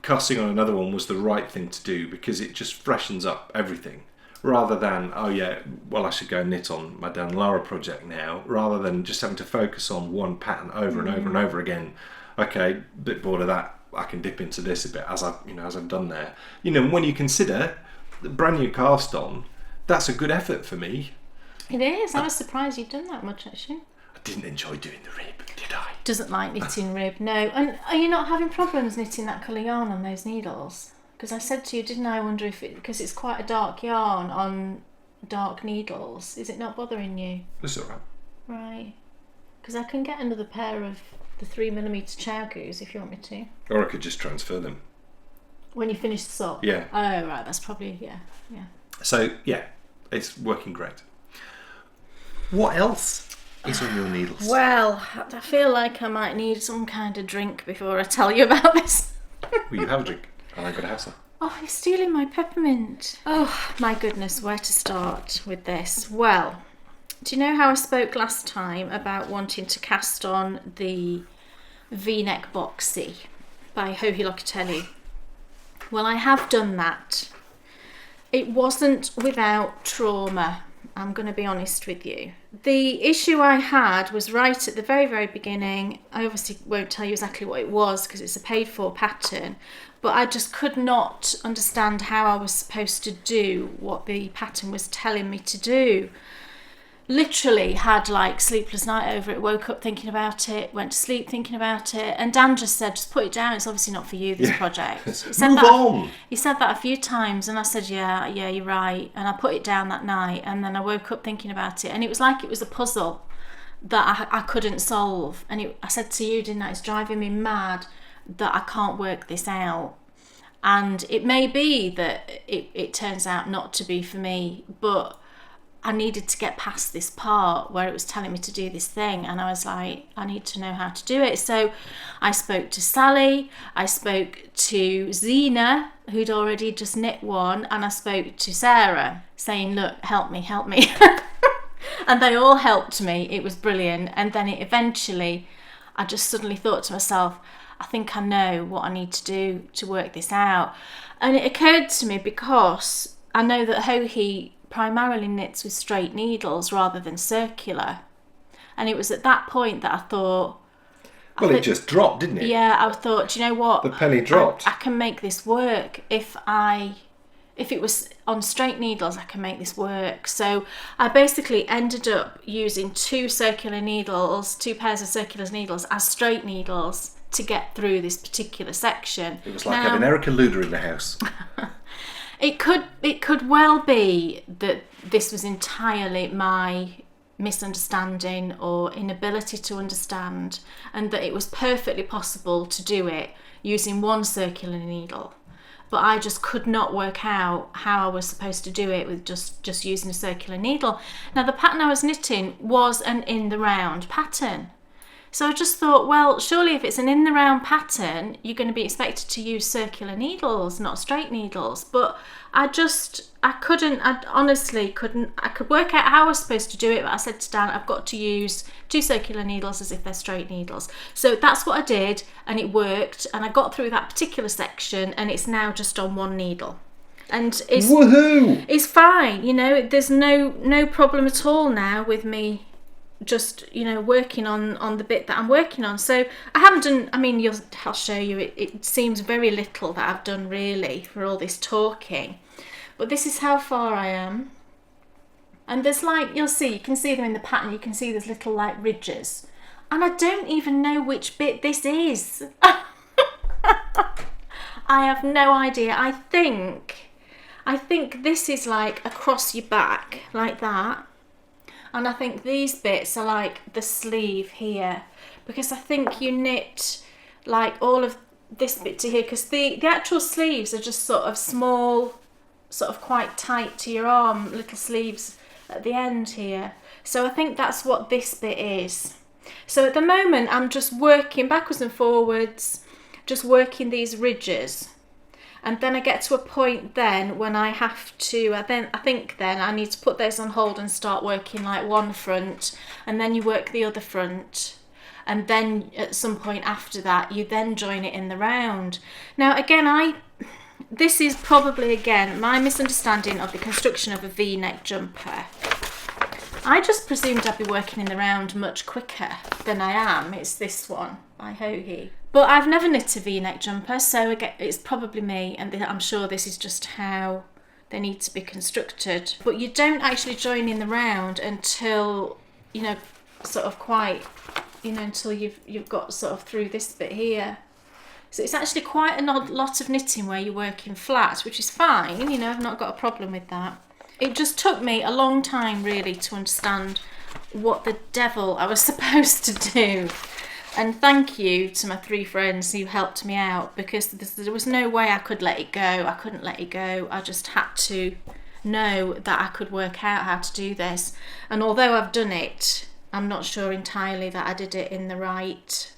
casting on another one was the right thing to do, because it just freshens up everything, rather than I should go and knit on my Dan and Lara project now, rather than just having to focus on one pattern over and over and over again. Okay, bit bored of that, I can dip into this a bit as I've done there. When you consider the brand new cast on, that's a good effort for me. It is. I was surprised you'd done that much, actually. I didn't enjoy doing the rib, did I? Doesn't like knitting rib, no. And are you not having problems knitting that colour yarn on those needles? Because I said to you, didn't I, wonder if because it's quite a dark yarn on dark needles, is it not bothering you? It's alright. Right. Because I can get another pair of the 3mm chow goos if you want me to. Or I could just transfer them. When you finish the sock? Yeah. Oh, right, that's probably, yeah. So, yeah, it's working great. What else is on your needles? Well, I feel like I might need some kind of drink before I tell you about this. Will you have a drink? And I'm going to have some. Oh, you're stealing my peppermint. Oh, my goodness, where to start with this? Well, do you know how I spoke last time about wanting to cast on the V-neck Boxy by Hohi Locatelli? Well, I have done that. It wasn't without trauma, I'm going to be honest with you. The issue I had was right at the very, very beginning. I obviously won't tell you exactly what it was because it's a paid for pattern, but I just could not understand how I was supposed to do what the pattern was telling me to do. Literally had like sleepless night over it, woke up thinking about it, went to sleep thinking about it, and Dan just said, just put it down, it's obviously not for you, this project. He said Move on! He said that a few times, and I said, yeah, you're right, and I put it down that night, and then I woke up thinking about it, and it was like it was a puzzle that I couldn't solve, and I said to you, didn't I, it's driving me mad that I can't work this out. And it may be that it turns out not to be for me, but I needed to get past this part where it was telling me to do this thing, and I was like, I need to know how to do it. So I spoke to Sally, I spoke to Zena, who'd already just knit one, and I spoke to Sarah saying, look, help me. And they all helped me. It was brilliant. And then eventually I just suddenly thought to myself, I think I know what I need to do to work this out. And it occurred to me, because I know that Hohi primarily knits with straight needles rather than circular. And it was at that point that I thought... Well, it just dropped, didn't it? Yeah, I thought, do you know what? The penny dropped. I can make this work. If it was on straight needles, I can make this work. So I basically ended up using two pairs of circular needles as straight needles to get through this particular section. It was like having Erica Luder in the house. It could well be that this was entirely my misunderstanding or inability to understand, and that it was perfectly possible to do it using one circular needle. But I just could not work out how I was supposed to do it with just using a circular needle. Now, the pattern I was knitting was an in the round pattern. So I just thought, well, surely if it's an in the round pattern, you're going to be expected to use circular needles, not straight needles. But I honestly couldn't. I could work out how I was supposed to do it, but I said to Dan, I've got to use two circular needles as if they're straight needles. So that's what I did, and it worked, and I got through that particular section, and it's now just on one needle. And it's woohoo! It's fine, there's no problem at all now with me just working on the bit that I'm working on. So I haven't done, I'll show you, it seems very little that I've done really for all this talking, but this is how far I am. And there's you can see them in the pattern, you can see there's little ridges, and I don't even know which bit this is. I have no idea. I think this is across your back like that. And I think these bits are like the sleeve here, because I think you knit all of this bit to here, because the actual sleeves are just sort of small, sort of quite tight to your arm, little sleeves at the end here. So I think that's what this bit is. So at the moment I'm just working backwards and forwards, just working these ridges. And then I get to a point then when I have to, I think I need to put those on hold and start working one front, and then you work the other front. And then at some point after that, you then join it in the round. Now again, this is probably again my misunderstanding of the construction of a V-neck jumper. I just presumed I'd be working in the round much quicker than I am. It's this one by Hohi. But I've never knit a V-neck jumper, so again, it's probably me, and I'm sure this is just how they need to be constructed. But you don't actually join in the round until, sort of quite, until you've got sort of through this bit here. So it's actually quite a lot of knitting where you're working flat, which is fine, I've not got a problem with that. It just took me a long time really to understand what the devil I was supposed to do. And thank you to my 3 friends who helped me out, because there was no way I could let it go. I couldn't let it go. I just had to know that I could work out how to do this. And although I've done it, I'm not sure entirely that I did it in the right,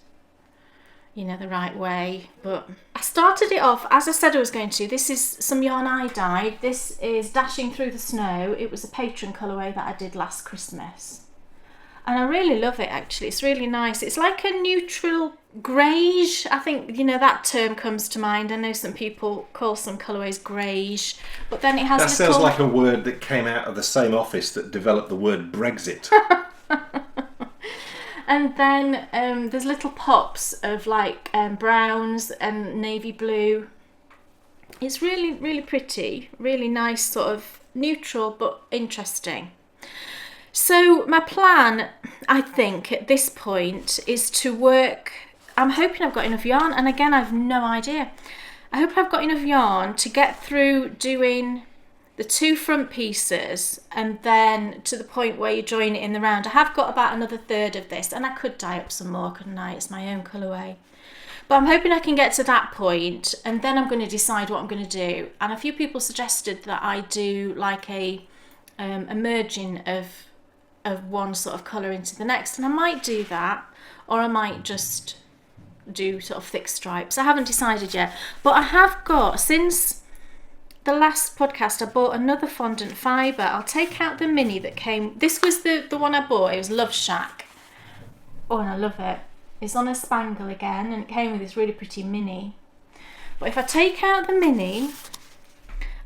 the right way. But I started it off, as I said I was going to. This is some yarn I dyed. This is Dashing Through the Snow. It was a patron colourway that I did last Christmas. And I really love it, actually. It's really nice. It's like a neutral greige. I think, that term comes to mind. I know some people call some colourways greige. But then it has That sounds like a word that came out of the same office that developed the word Brexit. And then there's little pops of browns and navy blue. It's really, really pretty. Really nice, sort of neutral but interesting. So my plan, I think, at this point is to work. I'm hoping I've got enough yarn, and again, I've no idea. I hope I've got enough yarn to get through doing the 2 front pieces, and then to the point where you join it in the round. I have got about another third of this, and I could dye up some more, couldn't I? It's my own colourway. But I'm hoping I can get to that point, and then I'm going to decide what I'm going to do. And a few people suggested that I do a a merging of one sort of colour into the next, and I might do that, or I might just do sort of thick stripes. I haven't decided yet, but I have got, since the last podcast, I bought another fondant fibre. I'll take out the mini that came. This was the one I bought. It was Love Shack. Oh, and I love it. It's on a spangle again, and it came with this really pretty mini. But if I take out the mini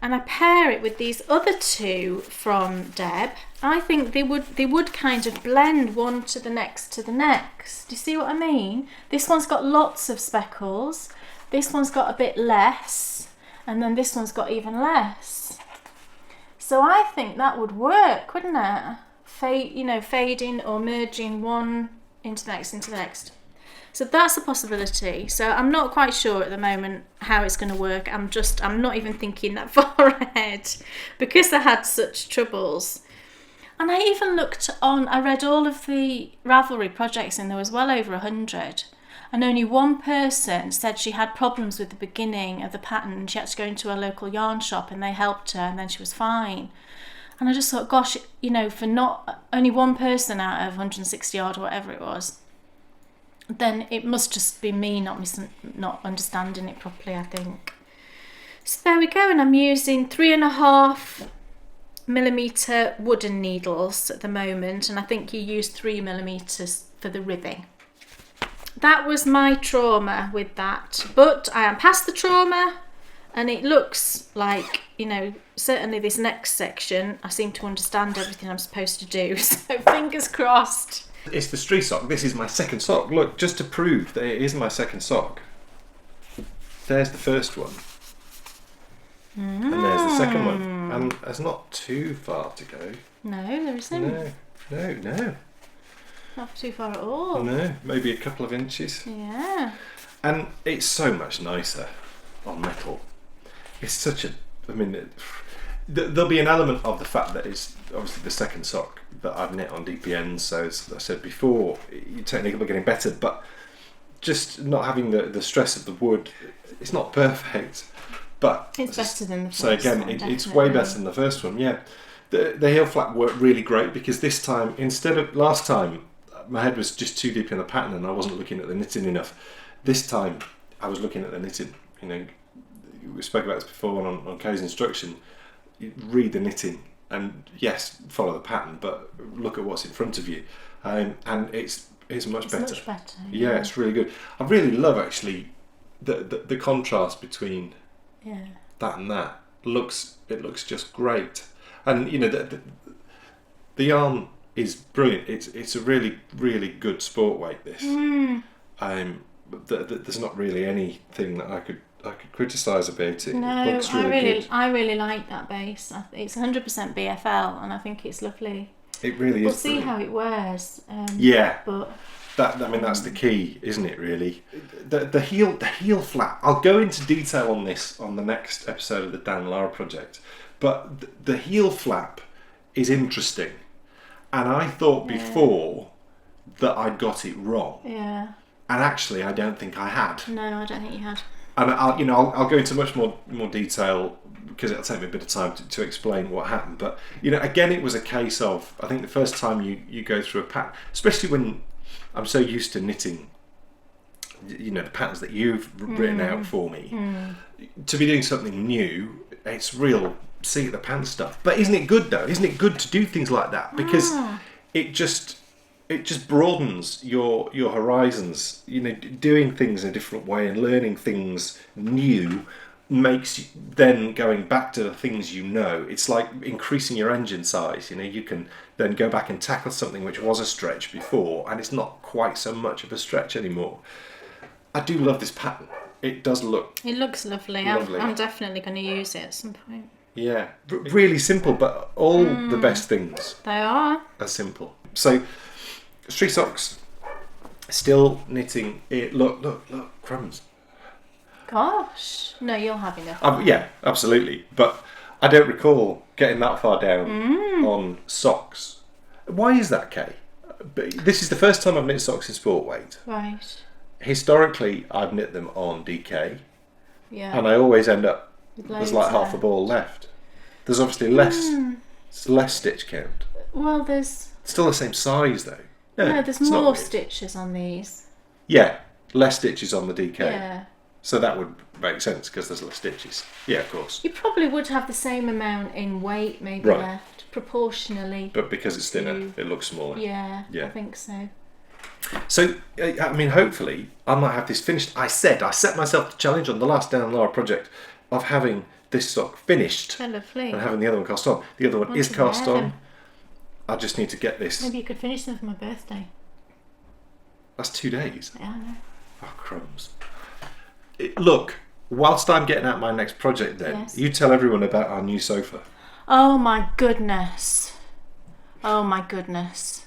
and I pair it with these other two from Deb, I think they would kind of blend one to the next to the next. Do you see what I mean? This one's got lots of speckles. This one's got a bit less. And then this one's got even less. So I think that would work, wouldn't it? Fading or merging one into the next. So that's a possibility. So I'm not quite sure at the moment how it's going to work. I'm not even thinking that far ahead because I had such troubles. And I even I read all of the Ravelry projects, and there was well over 100. And only one person said she had problems with the beginning of the pattern. She had to go into a local yarn shop and they helped her, and then she was fine. And I just thought, gosh, for not only one person out of 160 odd or whatever it was, then it must just be me not understanding it properly, I think. So there we go, and I'm using 3.5mm wooden needles at the moment, and I think you use 3mm for the ribbing. That was my trauma with that, but I am past the trauma, and it looks like, certainly this next section, I seem to understand everything I'm supposed to do, so fingers crossed. It's the street sock. This is my second sock. Look, just to prove that it is my second sock. There's the first one. And there's the second one. And there's not too far to go. No, there isn't. No. Not too far at all. No, maybe a couple of inches. Yeah. And it's so much nicer on metal. It's such there'll be an element of the fact that it's obviously the second sock that I've knit on DPN, so as I said before, you're technically getting better, but just not having the stress of the wood, it's not perfect, but it's better than the first one. So again, it's way better than the first one. Yeah, the heel flap worked really great because this time, instead of last time, my head was just too deep in the pattern and I wasn't looking at the knitting enough. This time, I was looking at the knitting. We spoke about this before on Kay's instruction. You read the knitting and yes, follow the pattern, but look at what's in front of you, and it's much better. Much better. Yeah, it's really good. I really love actually the contrast between that and that. It looks just great, and the yarn is brilliant. It's a really, really good sport weight. This. There's not really anything that I could criticise about it. No, it looks really good. I really like that base. It's 100% BFL, and I think it's lovely. It really is. We'll see how it wears. But that's the key, isn't it? Really, the heel flap. I'll go into detail on this on the next episode of the Dan Lara project. But the heel flap is interesting, and I thought before that I'd got it wrong. Yeah. And actually, I don't think I had. No, I don't think you had. And I'll go into much more detail because it'll take me a bit of time to explain what happened. But again, it was a case of, I think the first time you go through a pattern, especially when I'm so used to knitting, the patterns that you've written out for me, to be doing something new, it's real seat of the pants stuff. But isn't it good though? Isn't it good to do things like that? Because it just broadens your horizons. Doing things in a different way and learning things new makes you, then going back to the things it's like increasing your engine size. You can then go back and tackle something which was a stretch before and it's not quite so much of a stretch anymore. I do love this pattern. It does look... It looks lovely. I'm definitely going to use it at some point. Yeah, really simple, but all the best things they are simple. So street socks, still knitting it. Look, crumbs. Gosh, no, you'll have enough. Yeah, absolutely. But I don't recall getting that far down on socks. Why is that, Kay? This is the first time I've knit socks in sport weight. Right. Historically, I've knit them on DK. Yeah. And I always end up, there's like half a ball left. There's obviously less It's less stitch count. Well, there's... Still the same size though. No, there's it's not more weird. stitches on these. Yeah, less stitches on the DK. Yeah. So that would make sense because there's less stitches. Yeah, of course. You probably would have the same amount in weight maybe Right. left, proportionally. But because it's thinner, it looks smaller. Yeah, Yeah. I think so. So, I mean, hopefully, I might have this finished. I set myself the challenge on the last Dan and Laura project of having this sock finished Oh, lovely. and having the other one cast on. The other one Want is to cast wear on. them. I just need to get this. Maybe you could finish them for my birthday. That's 2 days. Yeah, I know. Oh, crumbs. Look, whilst I'm getting out my next project then, Yes. you tell everyone about our new sofa. Oh my goodness. Oh my goodness.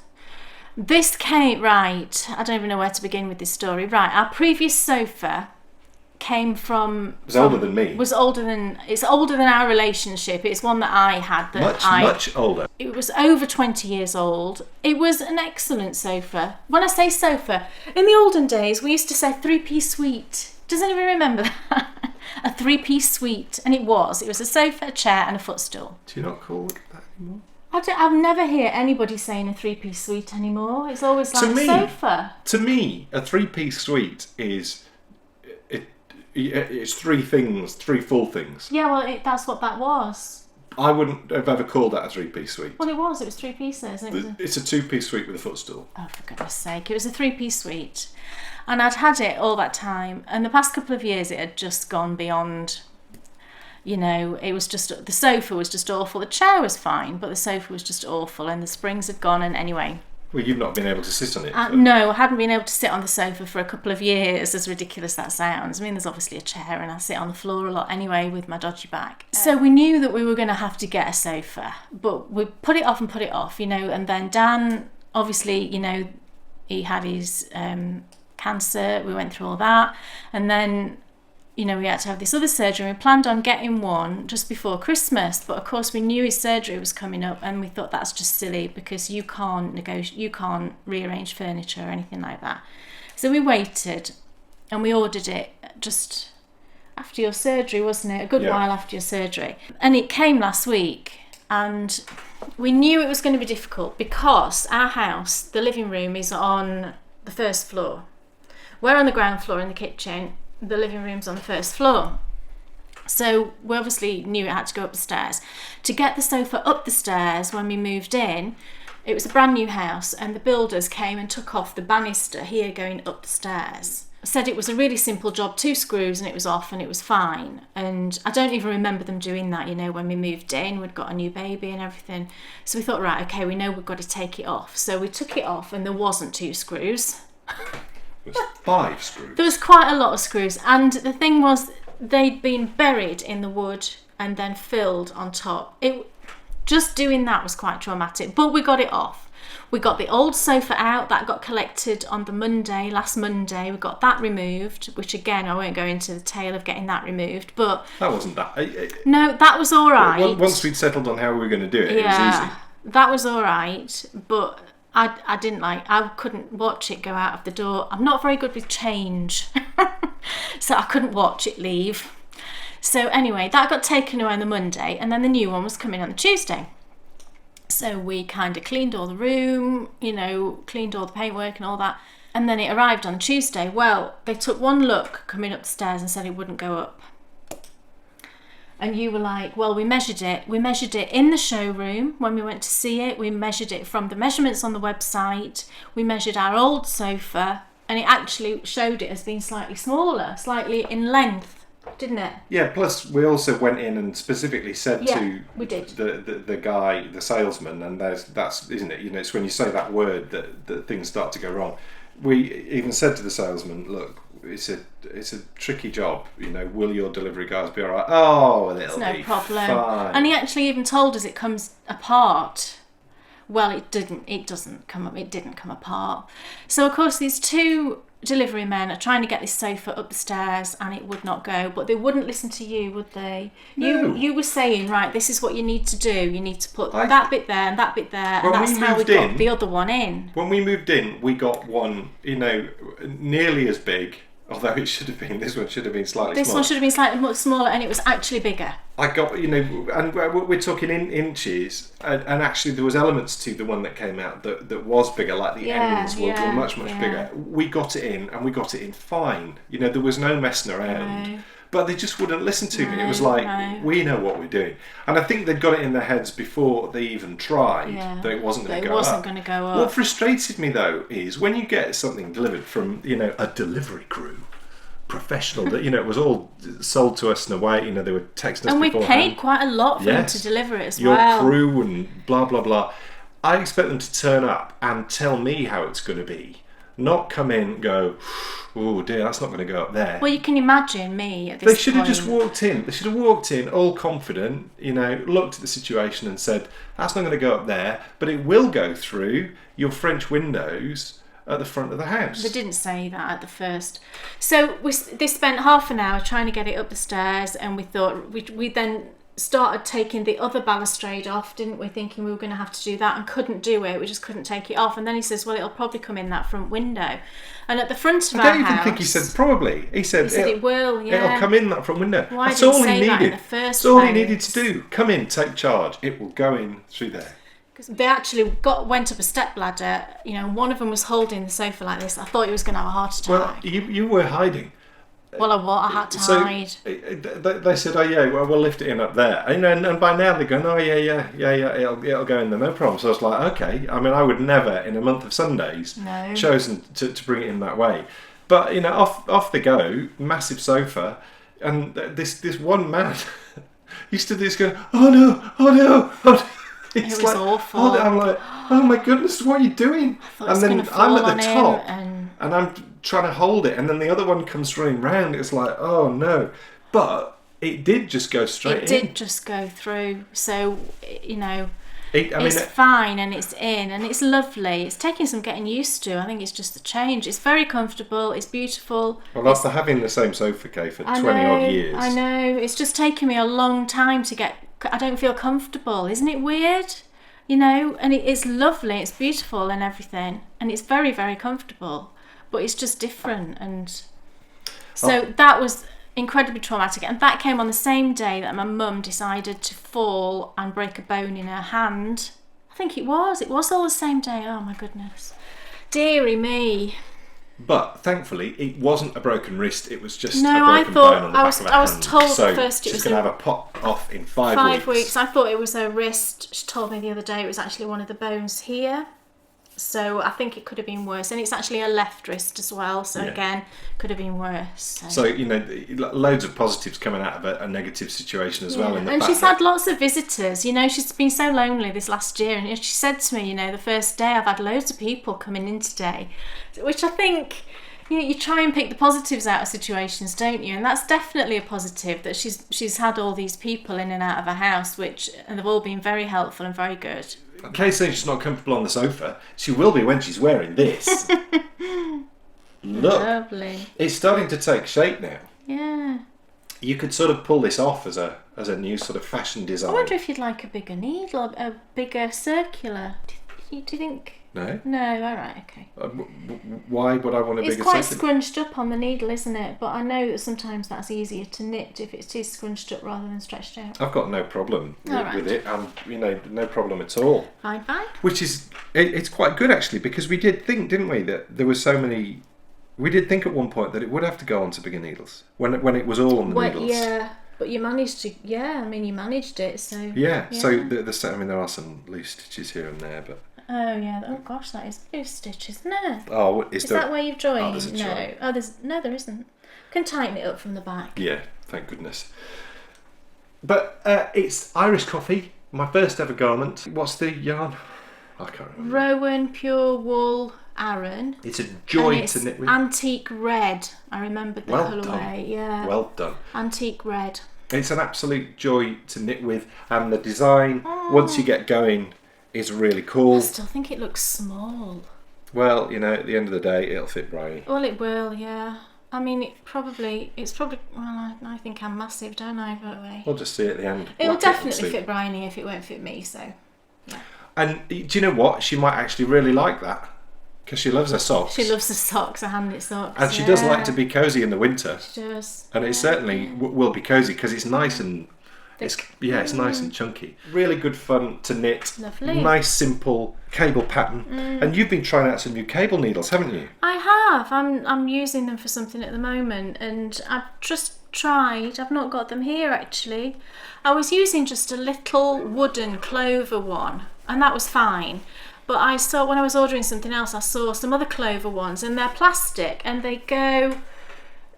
This came, right, I don't even know where to begin with this story. Right, our previous sofa came from... It was older than me. It's older than our relationship. It's one that I had. Much older. It was over 20 years old. It was an excellent sofa. When I say sofa, in the olden days we used to say 3-piece suite. Does anyone remember that? A 3-piece suite. And it was a sofa, a chair and a footstool. Do you not call it that anymore? I've never hear anybody saying a 3-piece suite anymore. It's always like a sofa. To me, a 3-piece suite is... It's 3 things, 3 full things. Yeah, well, that's what that was. I wouldn't have ever called that a 3-piece suite. Well, it was 3 pieces. It's a 2-piece suite with a footstool. Oh, for goodness sake. It was a 3-piece suite. And I'd had it all that time. And the past couple of years, it had just gone beyond, it was just, the sofa was just awful. The chair was fine, but the sofa was just awful. And the springs had gone. And anyway. Well, you've not been able to sit on it. No, I hadn't been able to sit on the sofa for a couple of years, as ridiculous that sounds. I mean, there's obviously a chair and I sit on the floor a lot anyway with my dodgy back. So we knew that we were going to have to get a sofa, but we put it off, and then Dan, obviously, he had his cancer, we went through all that, and then we had to have this other surgery. We planned on getting one just before Christmas, but of course we knew his surgery was coming up, and we thought that's just silly because you can't rearrange furniture or anything like that. So we waited, and we ordered it just after your surgery, wasn't it? A good while after your surgery, and it came last week. And we knew it was going to be difficult because our house, the living room, is on the first floor. We're on the ground floor in the kitchen. The living room's on the first floor. So we obviously knew it had to go up the stairs. To get the sofa up the stairs when we moved in, it was a brand new house and the builders came and took off the banister here going up the stairs. Said it was a really simple job, 2 screws and it was off and it was fine. And I don't even remember them doing that, when we moved in, we'd got a new baby and everything. So we thought, right, okay, we know we've got to take it off. So we took it off and there wasn't 2 screws. There's 5 screws. There was quite a lot of screws, and the thing was they'd been buried in the wood and then filled on top. Just doing that was quite traumatic, but we got it off. We got the old sofa out, that got collected on the last Monday. We got that removed, which again, I won't go into the tale of getting that removed, but... That wasn't that... No, that was all right. Once we'd settled on how we were going to do it, it was easy. That was all right, but... I couldn't watch it go out of the door. I'm not very good with change. So I couldn't watch it leave. So anyway, that got taken away on the Monday and then the new one was coming on the Tuesday. So we kind of cleaned all the room, cleaned all the paintwork and all that. And then it arrived on the Tuesday. Well, they took one look coming up the stairs and said it wouldn't go up. And you were like, well, we measured it. We measured it in the showroom when we went to see it. We measured it from the measurements on the website. We measured our old sofa, and it actually showed it as being slightly smaller, slightly in length, didn't it? Yeah, plus we also went in and specifically said to we did. the guy, the salesman, and that's isn't it? It's when you say that word that things start to go wrong. We even said to the salesman, look, it's a tricky job, will your delivery guys be alright? Oh, it'll be problem. Fine. And he actually even told us it comes apart. Well, it didn't come apart. So of course these 2 delivery men are trying to get this sofa up the stairs and it would not go, but they wouldn't listen to you, would they? No. You were saying, right, this is what you need to do. You need to put that bit there and that bit there, and that's how we got the other one in. When we moved in, we got one, nearly as big, Although it should have been, this one should have been slightly This smaller. one should have been slightly much smaller, and it was actually bigger. I got, you know, and we're talking in inches, and actually there was elements to the one that came out that was bigger, like the ends were much bigger. We got it in, and we got it in fine. You know, there was no messing around. No. But they just wouldn't listen to me. It was like, we know what we're doing. And I think they'd got it in their heads before they even tried that it wasn't going to go up. It wasn't going to go up. What frustrated me, though, is when you get something delivered from, you know, a delivery crew, professional, that, you know, it was all sold to us in a way, you know, they were texting us and we beforehand. paid quite a lot for them to deliver it as Your well. crew and blah, blah, blah. I expect them to turn up and tell me how it's going to be. Not come in and go, oh dear, that's not going to go up there. Well, you can imagine me at this They should have point. just walked in. They should have walked in all confident, you know, looked at the situation and said, that's not going to go up there, but it will go through your French windows at the front of the house. They didn't say that at the first. So they spent half an hour trying to get it up the stairs, and we thought we then started taking the other balustrade off, didn't we, thinking we were going to have to do that, and couldn't do it. We just couldn't take it off. And then he says, well, it'll probably come in that front window. And at the front of our house... I don't even think he said probably. He said it will, yeah. It'll come in that front window. Why That's didn't all he he say that needed. in the first That's all he place? needed to do. Come in, take charge. It will go in through there. Because they actually went up a step ladder, you know, one of them was holding the sofa like this. I thought he was going to have a heart attack. Well, you were hiding. Well, I had to hide. They said, oh yeah, well, we'll lift it in up there. And by now they're going, oh yeah, it'll go in there, no problem. So I was like, okay. I mean, I would never, in a month of Sundays, chosen to bring it in that way. But, you know, off they go, massive sofa, and this one man, he stood there going, oh no, oh no, oh no. It was like, awful. I'm like, oh my goodness, what are you doing? And then I'm at the top, and I'm trying to hold it, and then the other one comes running round. It's like, oh no. But it did just go straight in. It did just go through. So, you know, it's fine, and it's in, and it's lovely. It's taking some getting used to. I think it's just a change. It's very comfortable. It's beautiful. Well, after having the same sofa, Kay, for 20 odd years. I know. It's just taken me a long time to get... I don't feel comfortable. Isn't it weird? You know, and it is lovely. It's beautiful and everything, and it's very, very comfortable. But it's just different, and so that was incredibly traumatic. And that came on the same day that my mum decided to fall and break a bone in her hand. I think it was all the same day. Oh my goodness, dearie me. But thankfully, it wasn't a broken wrist. It was just no, a broken I thought bone on the back of her I was hand. told so at first it was she's going to have a pop off in 5 weeks. 5 weeks. I thought it was her wrist. She told me the other day it was actually one of the bones here. So I think it could have been worse, and it's actually a left wrist as well. So again, could have been worse. So you know, loads of positives coming out of a negative situation as well. In the and fact she's had lots of visitors. You know, she's been so lonely this last year, and she said to me, you know, the first day I've had loads of people coming in today, which I think, you know, you try and pick the positives out of situations, don't you? And that's definitely a positive, that she's had all these people in and out of her house, and they've all been very helpful and very good. Kay's saying she's not comfortable on the sofa. She will be when she's wearing this. Look, lovely. It's starting to take shape now. Yeah. You could sort of pull this off as a new sort of fashion design. I wonder if you'd like a bigger needle, a bigger circular. Do you think? No. No, all right, okay. Why would I want a bigger It's quite circular? scrunched up on the needle, isn't it? But I know that sometimes that's easier to knit if it's too scrunched up rather than stretched out. I've got no problem All with it. You know, no problem at all. Fine. Which is, it's quite good actually, because we did think, didn't we, that there were so many. We did think at one point that it would have to go onto bigger needles when it was all on the needles. Yeah, but you managed to. Yeah, I mean you managed it. So. Yeah. So there are some loose stitches here and there, but. Oh yeah. Oh gosh, that is loose stitch, isn't it? Oh, is that where you've joined? Oh, there's a join. No. Oh, there isn't. You can tighten it up from the back. Yeah. Thank goodness. But it's Irish coffee. My first ever garment. What's the yarn? I can't remember. Rowan Pure Wool Aran. It's a joy to knit with. Antique red. I remembered the colourway. Yeah. Well done. Antique red. It's an absolute joy to knit with, and the design, once you get going, is really cool. I still think it looks small. Well, you know, at the end of the day, it'll fit Bryony. Well, it will, yeah. I mean, it's probably. Well, I think I'm massive, don't I? By the way. We'll just see at the end. It'll definitely fit Bryony if it won't fit me. So. Yeah. And do you know what? She might actually really like that. Because she loves her socks. She loves the socks, her hand-knit socks. And she does like to be cosy in the winter. She does. And it certainly will be cosy because it's nice and it's nice and chunky. Really good fun to knit. Lovely. Nice simple cable pattern. And you've been trying out some new cable needles, haven't you? I have. I'm using them for something at the moment, and I've just tried. I've not got them here actually. I was using just a little wooden clover one, and that was fine. But I saw, when I was ordering something else, I saw some other clover ones, and they're plastic, and they go...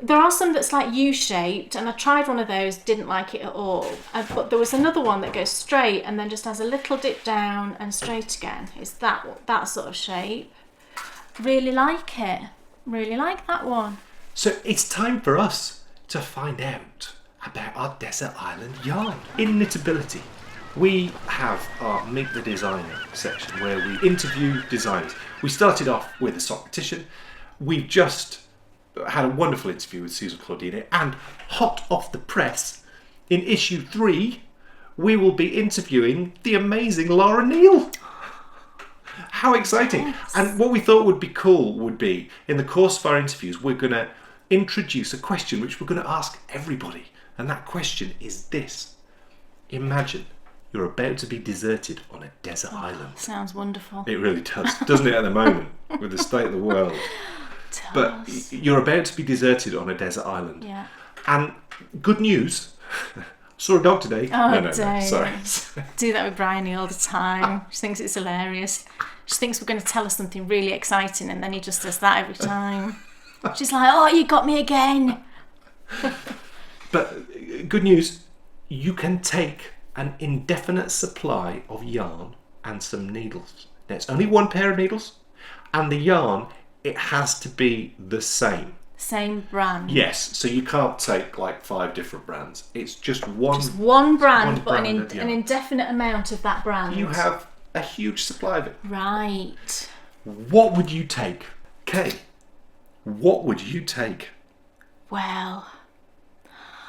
There are some that's like U-shaped, and I tried one of those, didn't like it at all. But there was another one that goes straight and then just has a little dip down and straight again. It's that sort of shape. Really like it. Really like that one. So it's time for us to find out about our desert island yarn. In Knitability, we have our Meet the Designer section where we interview designers. We started off with a sock petition. We've just had a wonderful interview with Susan Claudino, and hot off the press, in issue 3, we will be interviewing the amazing Laura Neal. How exciting. Yes. And what we thought would be cool would be, in the course of our interviews, we're going to introduce a question which we're going to ask everybody. And that question is this. Imagine you're about to be deserted on a desert island. Sounds wonderful. It really does, doesn't it, at the moment, with the state of the world? But you're about to be deserted on a desert island. Yeah. And good news, saw a dog today. Oh, no, sorry. Do that with Bryony all the time. She thinks it's hilarious. She thinks we're going to tell her something really exciting, and then he just does that every time. She's like, oh, you got me again. But good news, you can take an indefinite supply of yarn and some needles. Now, it's only one pair of needles, and the yarn, it has to be the same. Same brand. Yes, so you can't take like 5 different brands. It's just one. Just one brand, but an indefinite amount of that brand. You have a huge supply of it. Right. What would you take? Kay, what would you take? Well,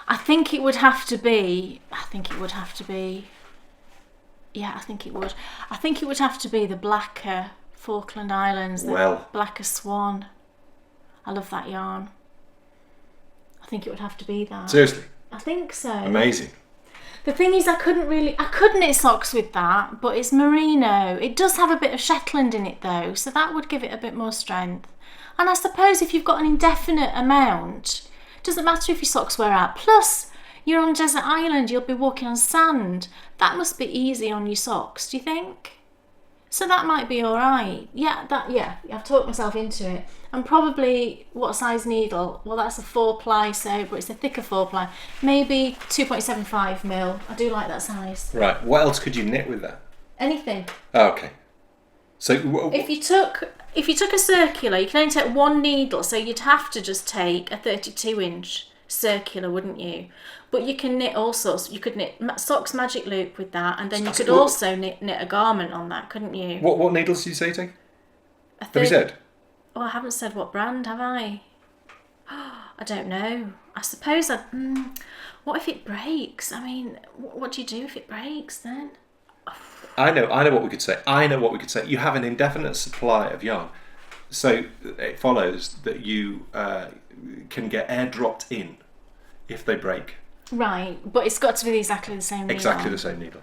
I think it would have to be. Yeah, I think it would. I think it would have to be the blacker Falkland Islands, the blacker swan. I love that yarn. I think it would have to be that. Seriously? I think so. Amazing. The thing is, I could knit socks with that, but it's merino. It does have a bit of Shetland in it though, so that would give it a bit more strength. And I suppose if you've got an indefinite amount, it doesn't matter if your socks wear out. Plus, you're on a desert island, you'll be walking on sand. That must be easy on your socks, do you think? So that might be all right. Yeah, I've talked myself into it. And probably, what size needle? Well, that's a 4-ply, so, but it's a thicker 4-ply. Maybe 2.75 mil. I do like that size. Right. What else could you knit with that? Anything. Oh, okay. So if you took a circular, you can only take one needle, so you'd have to just take a 32-inch circular, wouldn't you? But you can knit all sorts. You could knit socks magic loop with that, and then you could also knit a garment on that, couldn't you? What needles did you say you take? Have you said? Oh, I haven't said what brand, have I? I don't know. I suppose what if it breaks? I mean, what do you do if it breaks then? I know what we could say. You have an indefinite supply of yarn. So it follows that you can get airdropped in if they break. Right, but it's got to be exactly the same needle. Exactly the same needle.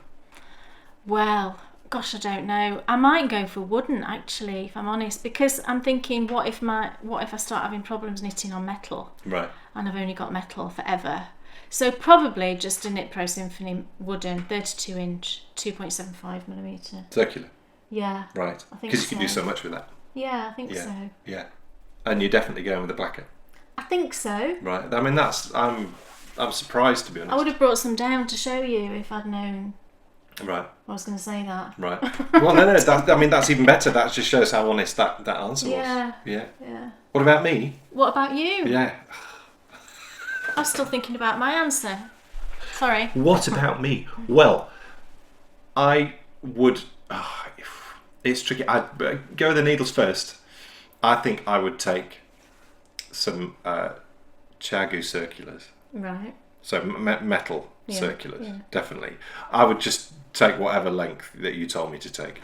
Well, gosh, I don't know. I might go for wooden actually, if I'm honest, because I'm thinking, what if I start having problems knitting on metal? Right. And I've only got metal forever. So probably just a Knit Pro Symphony wooden, 32-inch, 2.75 millimetre. Circular. Yeah. Right. I think because you can do so much with that. Yeah, I think so. Yeah. And you're definitely going with the blacker. I think so. Right. I mean, I'm surprised, to be honest. I would have brought some down to show you if I'd known. Right. I was going to say that. Right. Well, no. That's even better. That just shows how honest that answer was. Yeah. What about me? What about you? Yeah. I'm still thinking about my answer. Sorry. What about me? Well, I would... it's tricky. I'd go with the needles first. I think I would take some Chagu circulars. Right. So metal circulars, definitely. I would just take whatever length that you told me to take.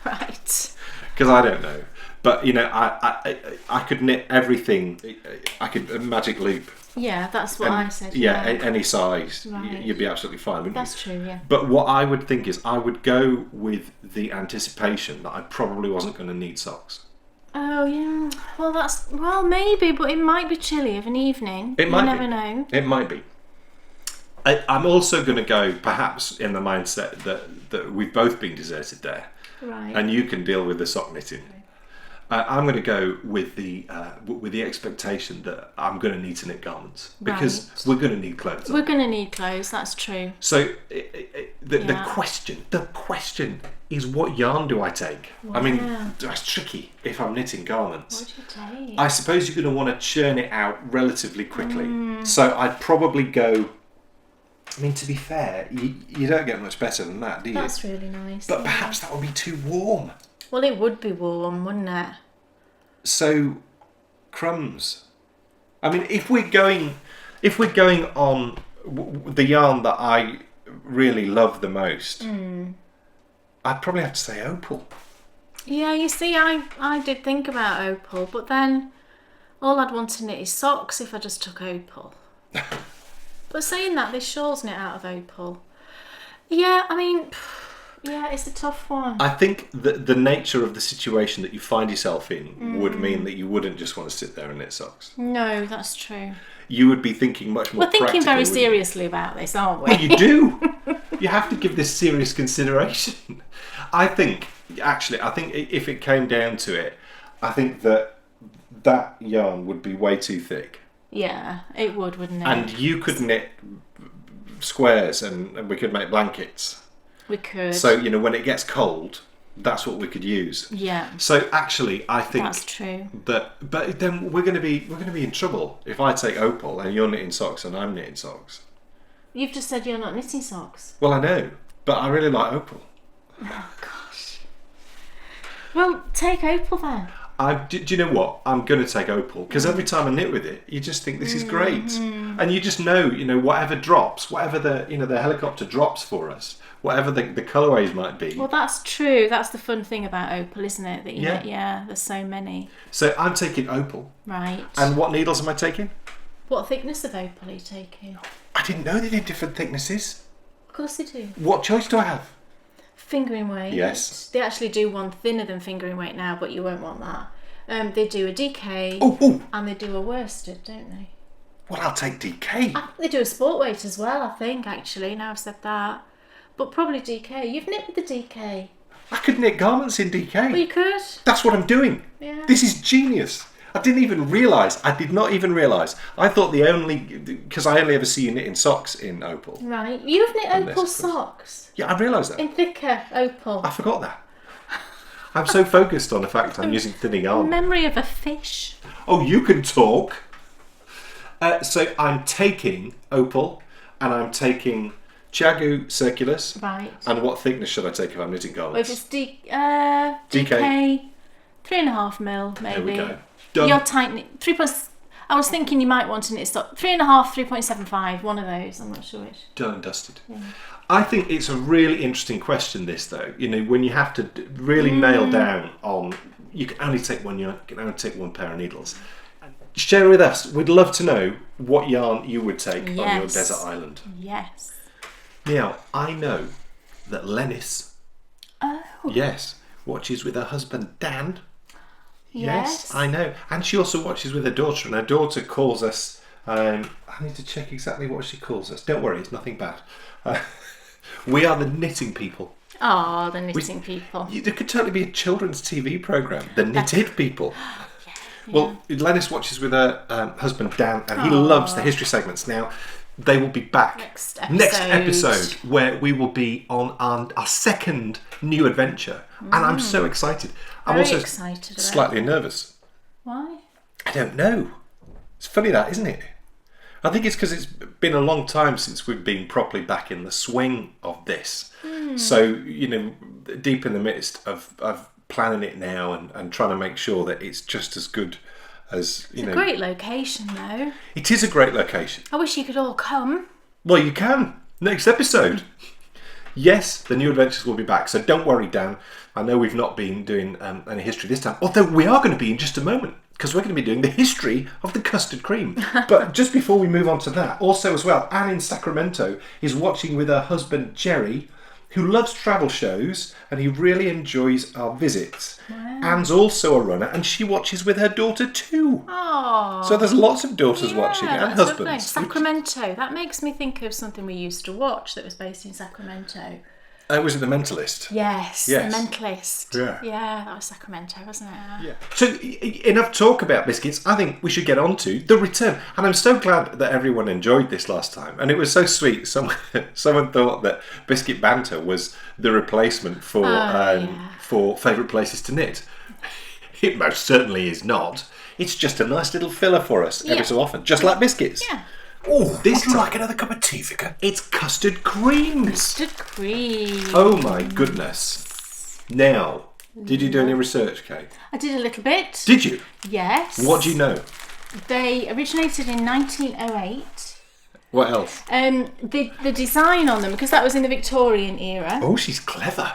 Right. Because I don't know. But I could knit everything. I could a magic loop. Yeah, that's what I said. Yeah, any size, Right. you'd be absolutely fine, wouldn't That's you? true. Yeah. But what I would think is I would go with the anticipation that I probably wasn't going to need socks. Oh yeah. Well, maybe, but it might be chilly of an evening. It might You never be. know. It might be. I'm also going to go perhaps in the mindset that we've both been deserted there, Right. and you can deal with the sock knitting. I'm going to go with the expectation that I'm going to need to knit garments because Right. we're going to need clothes. We're going to need clothes. That's true. So the question is, what yarn do I take? I mean, Yeah. that's tricky if I'm knitting garments. What do you take? I suppose you're going to want to churn it out relatively quickly. So I'd probably go. I mean, to be fair, you don't get much better than that, do you? That's really nice. But yeah. perhaps that would be too warm. Well, it would be warm, wouldn't it? So, crumbs. I mean, if we're going on the yarn that I really love the most, I'd probably have to say Opal. Yeah, you see, I did think about Opal, but then all I'd want to knit is socks if I just took Opal. But saying that, this shawl's knit out of Opal. Yeah, I mean, yeah, it's a tough one. I think that the nature of the situation that you find yourself in would mean that you wouldn't just want to sit there and knit socks. No, that's true. You would be thinking much more. We're thinking very practically, wouldn't you? seriously about this, aren't we? Well, you do. You have to give this serious consideration. I think if it came down to it, I think that yarn would be way too thick. Yeah, it would, wouldn't it? And you could knit squares and we could make blankets. We could. So, when it gets cold, that's what we could use. Yeah. So actually, I think That's true. but then we're going to be in trouble if I take Opal and you're knitting socks and I'm knitting socks. You've just said you're not knitting socks. Well, I know, but I really like Opal. Oh, gosh. Well, take Opal then. Do you know what? I'm going to take Opal because every time I knit with it, you just think this is great, and you just know, whatever drops, whatever the helicopter drops for us, whatever the colourways might be. Well, that's true. That's the fun thing about Opal, isn't it? That Yeah. there's so many. So I'm taking Opal. Right. And what needles am I taking? What thickness of Opal are you taking? I didn't know they did different thicknesses. Of course they do. What choice do I have? Fingering weight. Yes. They actually do one thinner than fingering weight now, but you won't want that. They do a DK and they do a worsted, don't they? Well, I'll take DK. They do a sport weight as well, I think, actually, now I've said that. But probably DK. You've knit with the DK. I could knit garments in DK. Well, you could. That's what I'm doing. Yeah. This is genius. I did not even realise. I thought because I only ever see you knitting socks in Opal. Right. You've knit Unless, Opal of course. socks. Yeah, I realised that. In thicker Opal. I forgot that. I'm so focused on the fact I'm using thinner yarn. Memory of a fish. Oh, you can talk. So I'm taking Opal and I'm taking Chiagu Circulus. Right. And what thickness should I take if I'm knitting Well, garments? if it's DK, 3.5mm maybe. There we go. Done. Your tight knit, 3. I was thinking you might want to knit stock 3.5, 3.75, one of those. I'm not sure which. Done and dusted. Yeah. I think it's a really interesting question, this though. When you have to really nail down on, you can only take one yarn, you can only take one pair of needles. Share with us. We'd love to know what yarn you would take on your desert island. Yes. Now, I know that Lennis, watches with her husband Dan. Yes, I know. And she also watches with her daughter, and her daughter calls us, I need to check exactly what she calls us. Don't worry, it's nothing bad. We are the knitting people. Oh, the knitting people. There could totally be a children's TV programme, the knitted people. Well, Lennis watches with her husband Dan, and he loves the history segments. Now, they will be back next episode where we will be on our second new adventure, and I'm so excited. I'm also excited slightly nervous. Why? I don't know. It's funny that, isn't it? I think it's because it's been a long time since we've been properly back in the swing of this. So, deep in the midst of planning it now and trying to make sure that it's just as good as, It's a great location, though. It is a great location. I wish you could all come. Well, you can. Next episode. Yes, the new adventures will be back. So don't worry, Dan. I know we've not been doing any history this time, although we are going to be in just a moment, because we're going to be doing the history of the custard cream. But just before we move on to that, also as well, Anne in Sacramento is watching with her husband Jerry, who loves travel shows and he really enjoys our visits. Wow. Anne's also a runner and she watches with her daughter too. Oh, So there's lots of daughters watching and that's husbands. lovely. Sacramento. That makes me think of something we used to watch that was based in Sacramento. Was it The Mentalist? Yes, Yes. The Mentalist. Yeah. That was Sacramento, wasn't it? Yeah. So enough talk about biscuits. I think we should get on to the return. And I'm so glad that everyone enjoyed this last time. And it was so sweet. Someone thought that Biscuit Banter was the replacement for favourite places to knit. It most certainly is not. It's just a nice little filler for us every so often, just like biscuits. Yeah. Oh, Would you like another cup of tea, Vicar? It's custard creams. Custard cream. Oh my goodness. Now, did you do any research, Kate? I did a little bit. Did you? Yes. What do you know? They originated in 1908. What else? The design on them, because that was in the Victorian era, Oh, she's clever.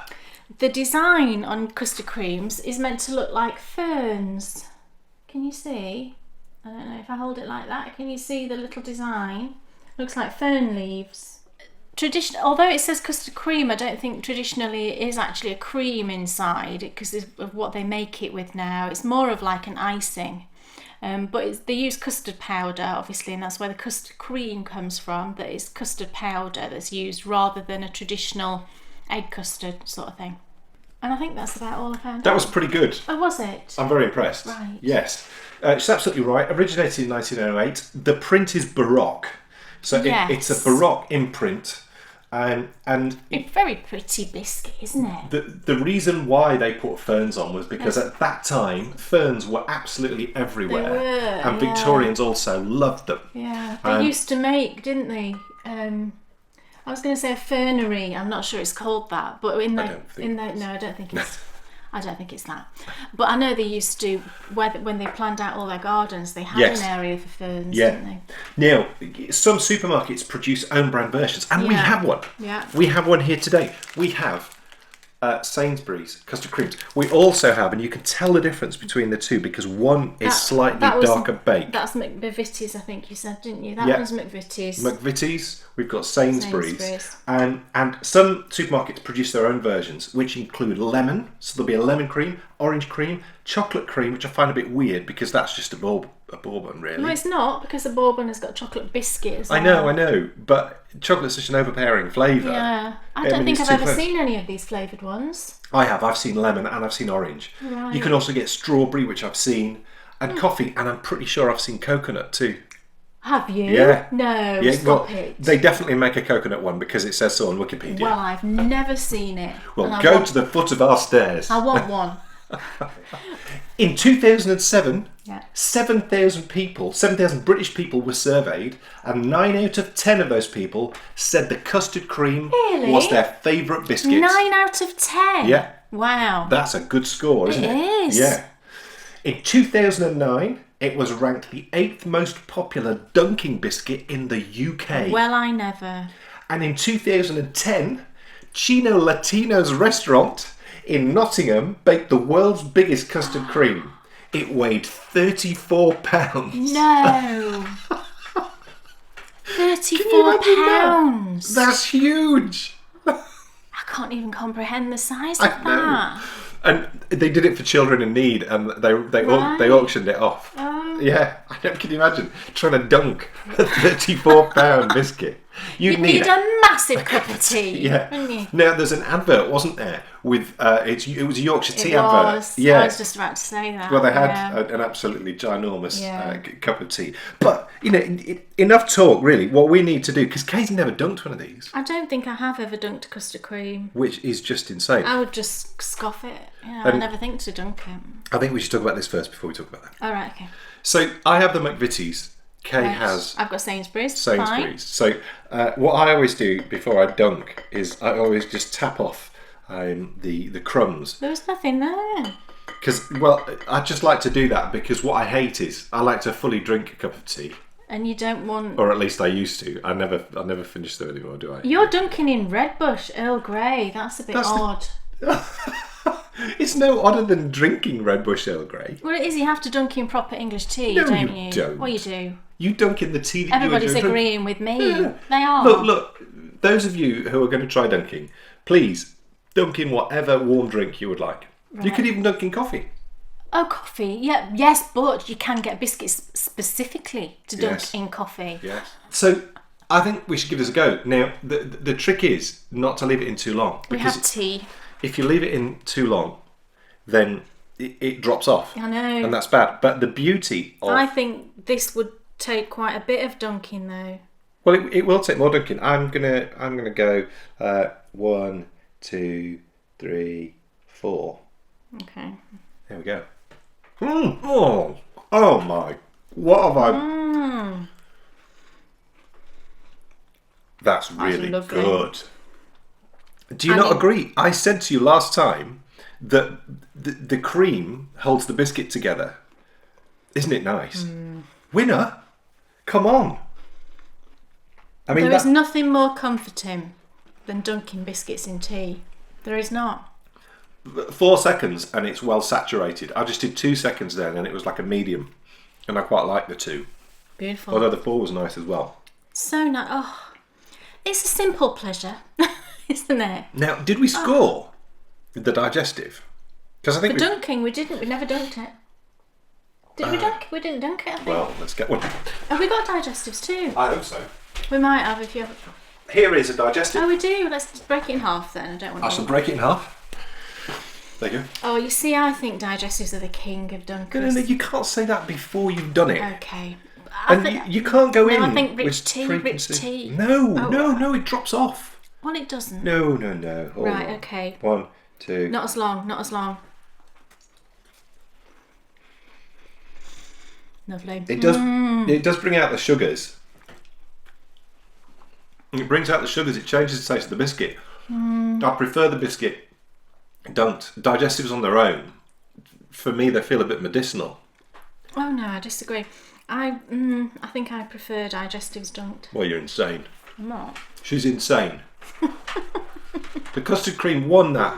the design on custard creams is meant to look like ferns. Can you see? I don't know if I hold it like that. Can you see the little design? Looks like fern leaves. Although it says custard cream, I don't think traditionally it is actually a cream inside because of what they make it with now. It's more of like an icing. But they use custard powder, obviously, and that's where the custard cream comes from. That is custard powder that's used rather than a traditional egg custard sort of thing. And I think that's about all I found out. That was pretty good. Oh, was it? I'm very impressed. Right. Yes. She's absolutely right. Originated in 1908. The print is Baroque. So Yes. it's a Baroque imprint. And It's very pretty biscuit, isn't it? the reason why they put ferns on was because at that time, ferns were absolutely everywhere. They were, and Victorians also loved them. Yeah, they used to make, didn't they? I was going to say a fernery. I'm not sure it's called that, but no, I don't think it's. I don't think it's that. But I know they used to, when they planned out all their gardens, they had an area for ferns, didn't they? Now, some supermarkets produce own brand versions, and we have one. Yeah. We have one here today. We have Sainsbury's custard creams. We also have, and you can tell the difference between the two because one is slightly darker baked. That's McVitie's, I think you said, didn't you? That one's McVitie's. McVitie's, we've got Sainsbury's. And some supermarkets produce their own versions, which include lemon, so there'll be a lemon cream, orange cream, chocolate cream, which I find a bit weird because that's just a bourbon, really. No, it's not, because the bourbon has got chocolate biscuit as well. I know, but chocolate's such an overpowering flavour. Yeah, I don't think I've ever seen any of these flavoured ones. I have. I've seen lemon and I've seen orange. Right. You can also get strawberry, which I've seen, and coffee, and I'm pretty sure I've seen coconut too. Have you? Yeah. No, Yeah, stop it. They definitely make a coconut one because it says so on Wikipedia. Well, I've never seen it. Well, go to the foot of our stairs. I want one. In 2007, Yeah. 7,000 British people were surveyed, and 9 out of 10 of those people said the custard cream Really? was their favourite biscuit. 9 out of 10? Yeah. Wow. That's a good score, isn't it? It is. Yeah. In 2009, it was ranked the 8th most popular dunking biscuit in the UK. Well, I never. And in 2010, Chino Latino's restaurant in Nottingham baked the world's biggest custard cream. It weighed 34 pounds. No. 34 pounds. That's huge. I can't even comprehend the size of I know. that. And they did it for children in need, and they Right. auctioned it off. Oh. Yeah, can you imagine trying to dunk a 34-pound biscuit? You'd need a massive cup of tea, Yeah. wouldn't you? Now there's an advert, wasn't there? With it was a Yorkshire tea It advert. was. Yeah. I was just about to say that. Well, they had Yeah. an absolutely ginormous Yeah. cup of tea. But, enough talk, really. What we need to do, because Kay's never dunked one of these, I don't think I have ever dunked custard cream. which is just insane. I would just scoff it. I never think to dunk it. I think we should talk about this first before we talk about that. All right, okay. So, I have the McVitie's. Kay Right. has I've got Sainsbury's. Sainsbury's. So, what I always do before I dunk is I always just tap off the crumbs. There was nothing there. Because, well, I just like to do that because what I hate is I like to fully drink a cup of tea. And you don't want... Or at least I used to. I never finish them anymore, do I? You're dunking in Red Bush, Earl Grey. That's a bit odd. It's no odder than drinking Red Bush Earl Grey. Well, it is. You have to dunk in proper English tea, No, don't you you? don't. Well, you do. You dunk in the tea that Everybody's you enjoy agreeing with me. Yeah. They are. Look, those of you who are going to try dunking, please dunk in whatever warm drink you would like. Right. You could even dunk in coffee. Oh, coffee. Yeah, yes, but you can get biscuits specifically to dunk Yes. in coffee. Yes. So I think we should give this a go. Now, the trick is not to leave it in too long. We have tea. If you leave it in too long, then it drops off. I know. And that's bad. But the beauty of... I think this would take quite a bit of dunking, though. Well, it will take more dunking. I'm gonna go 1, 2, 3, 4. Okay. There we go. Oh my! What have I? That's really lovely. good. Do you not agree? I said to you last time that the cream holds the biscuit together. Isn't it nice? Winner, come on! I mean, There is nothing more comforting than dunking biscuits in tea. There is not. 4 seconds and it's well saturated. I just did 2 seconds then and it was like a medium, and I quite like the 2. Beautiful. Although the 4 was nice as well. So nice. Oh, it's a simple pleasure, isn't it? Now, did we score the digestive? Because I think For dunking, we didn't. We never dunked it. Did we dunk? We didn't dunk it, I think. Well, let's get one. Have we got digestives too? I hope so. We might have if you have. Here is a digestive. Oh, we do. Let's just break it in half then. I don't want I to. shall break it in half. There you go. Oh, you see, I think digestives are the king of dunkers. No, you can't say that before you've done it. Okay. And you can't go in. I think rich with tea. frequency. Rich tea. No, it drops off. Well, it doesn't. No. Hold Right. on. Okay. 1, 2. Not as long. Not as long. Lovely. It does. It does bring out the sugars. It brings out the sugars. It changes the taste of the biscuit. I prefer the biscuit dunked. Digestives on their own, for me, they feel a bit medicinal. Oh no, I disagree. I think I prefer digestives dunked. Well, you're insane. I'm not. She's insane. The custard cream won that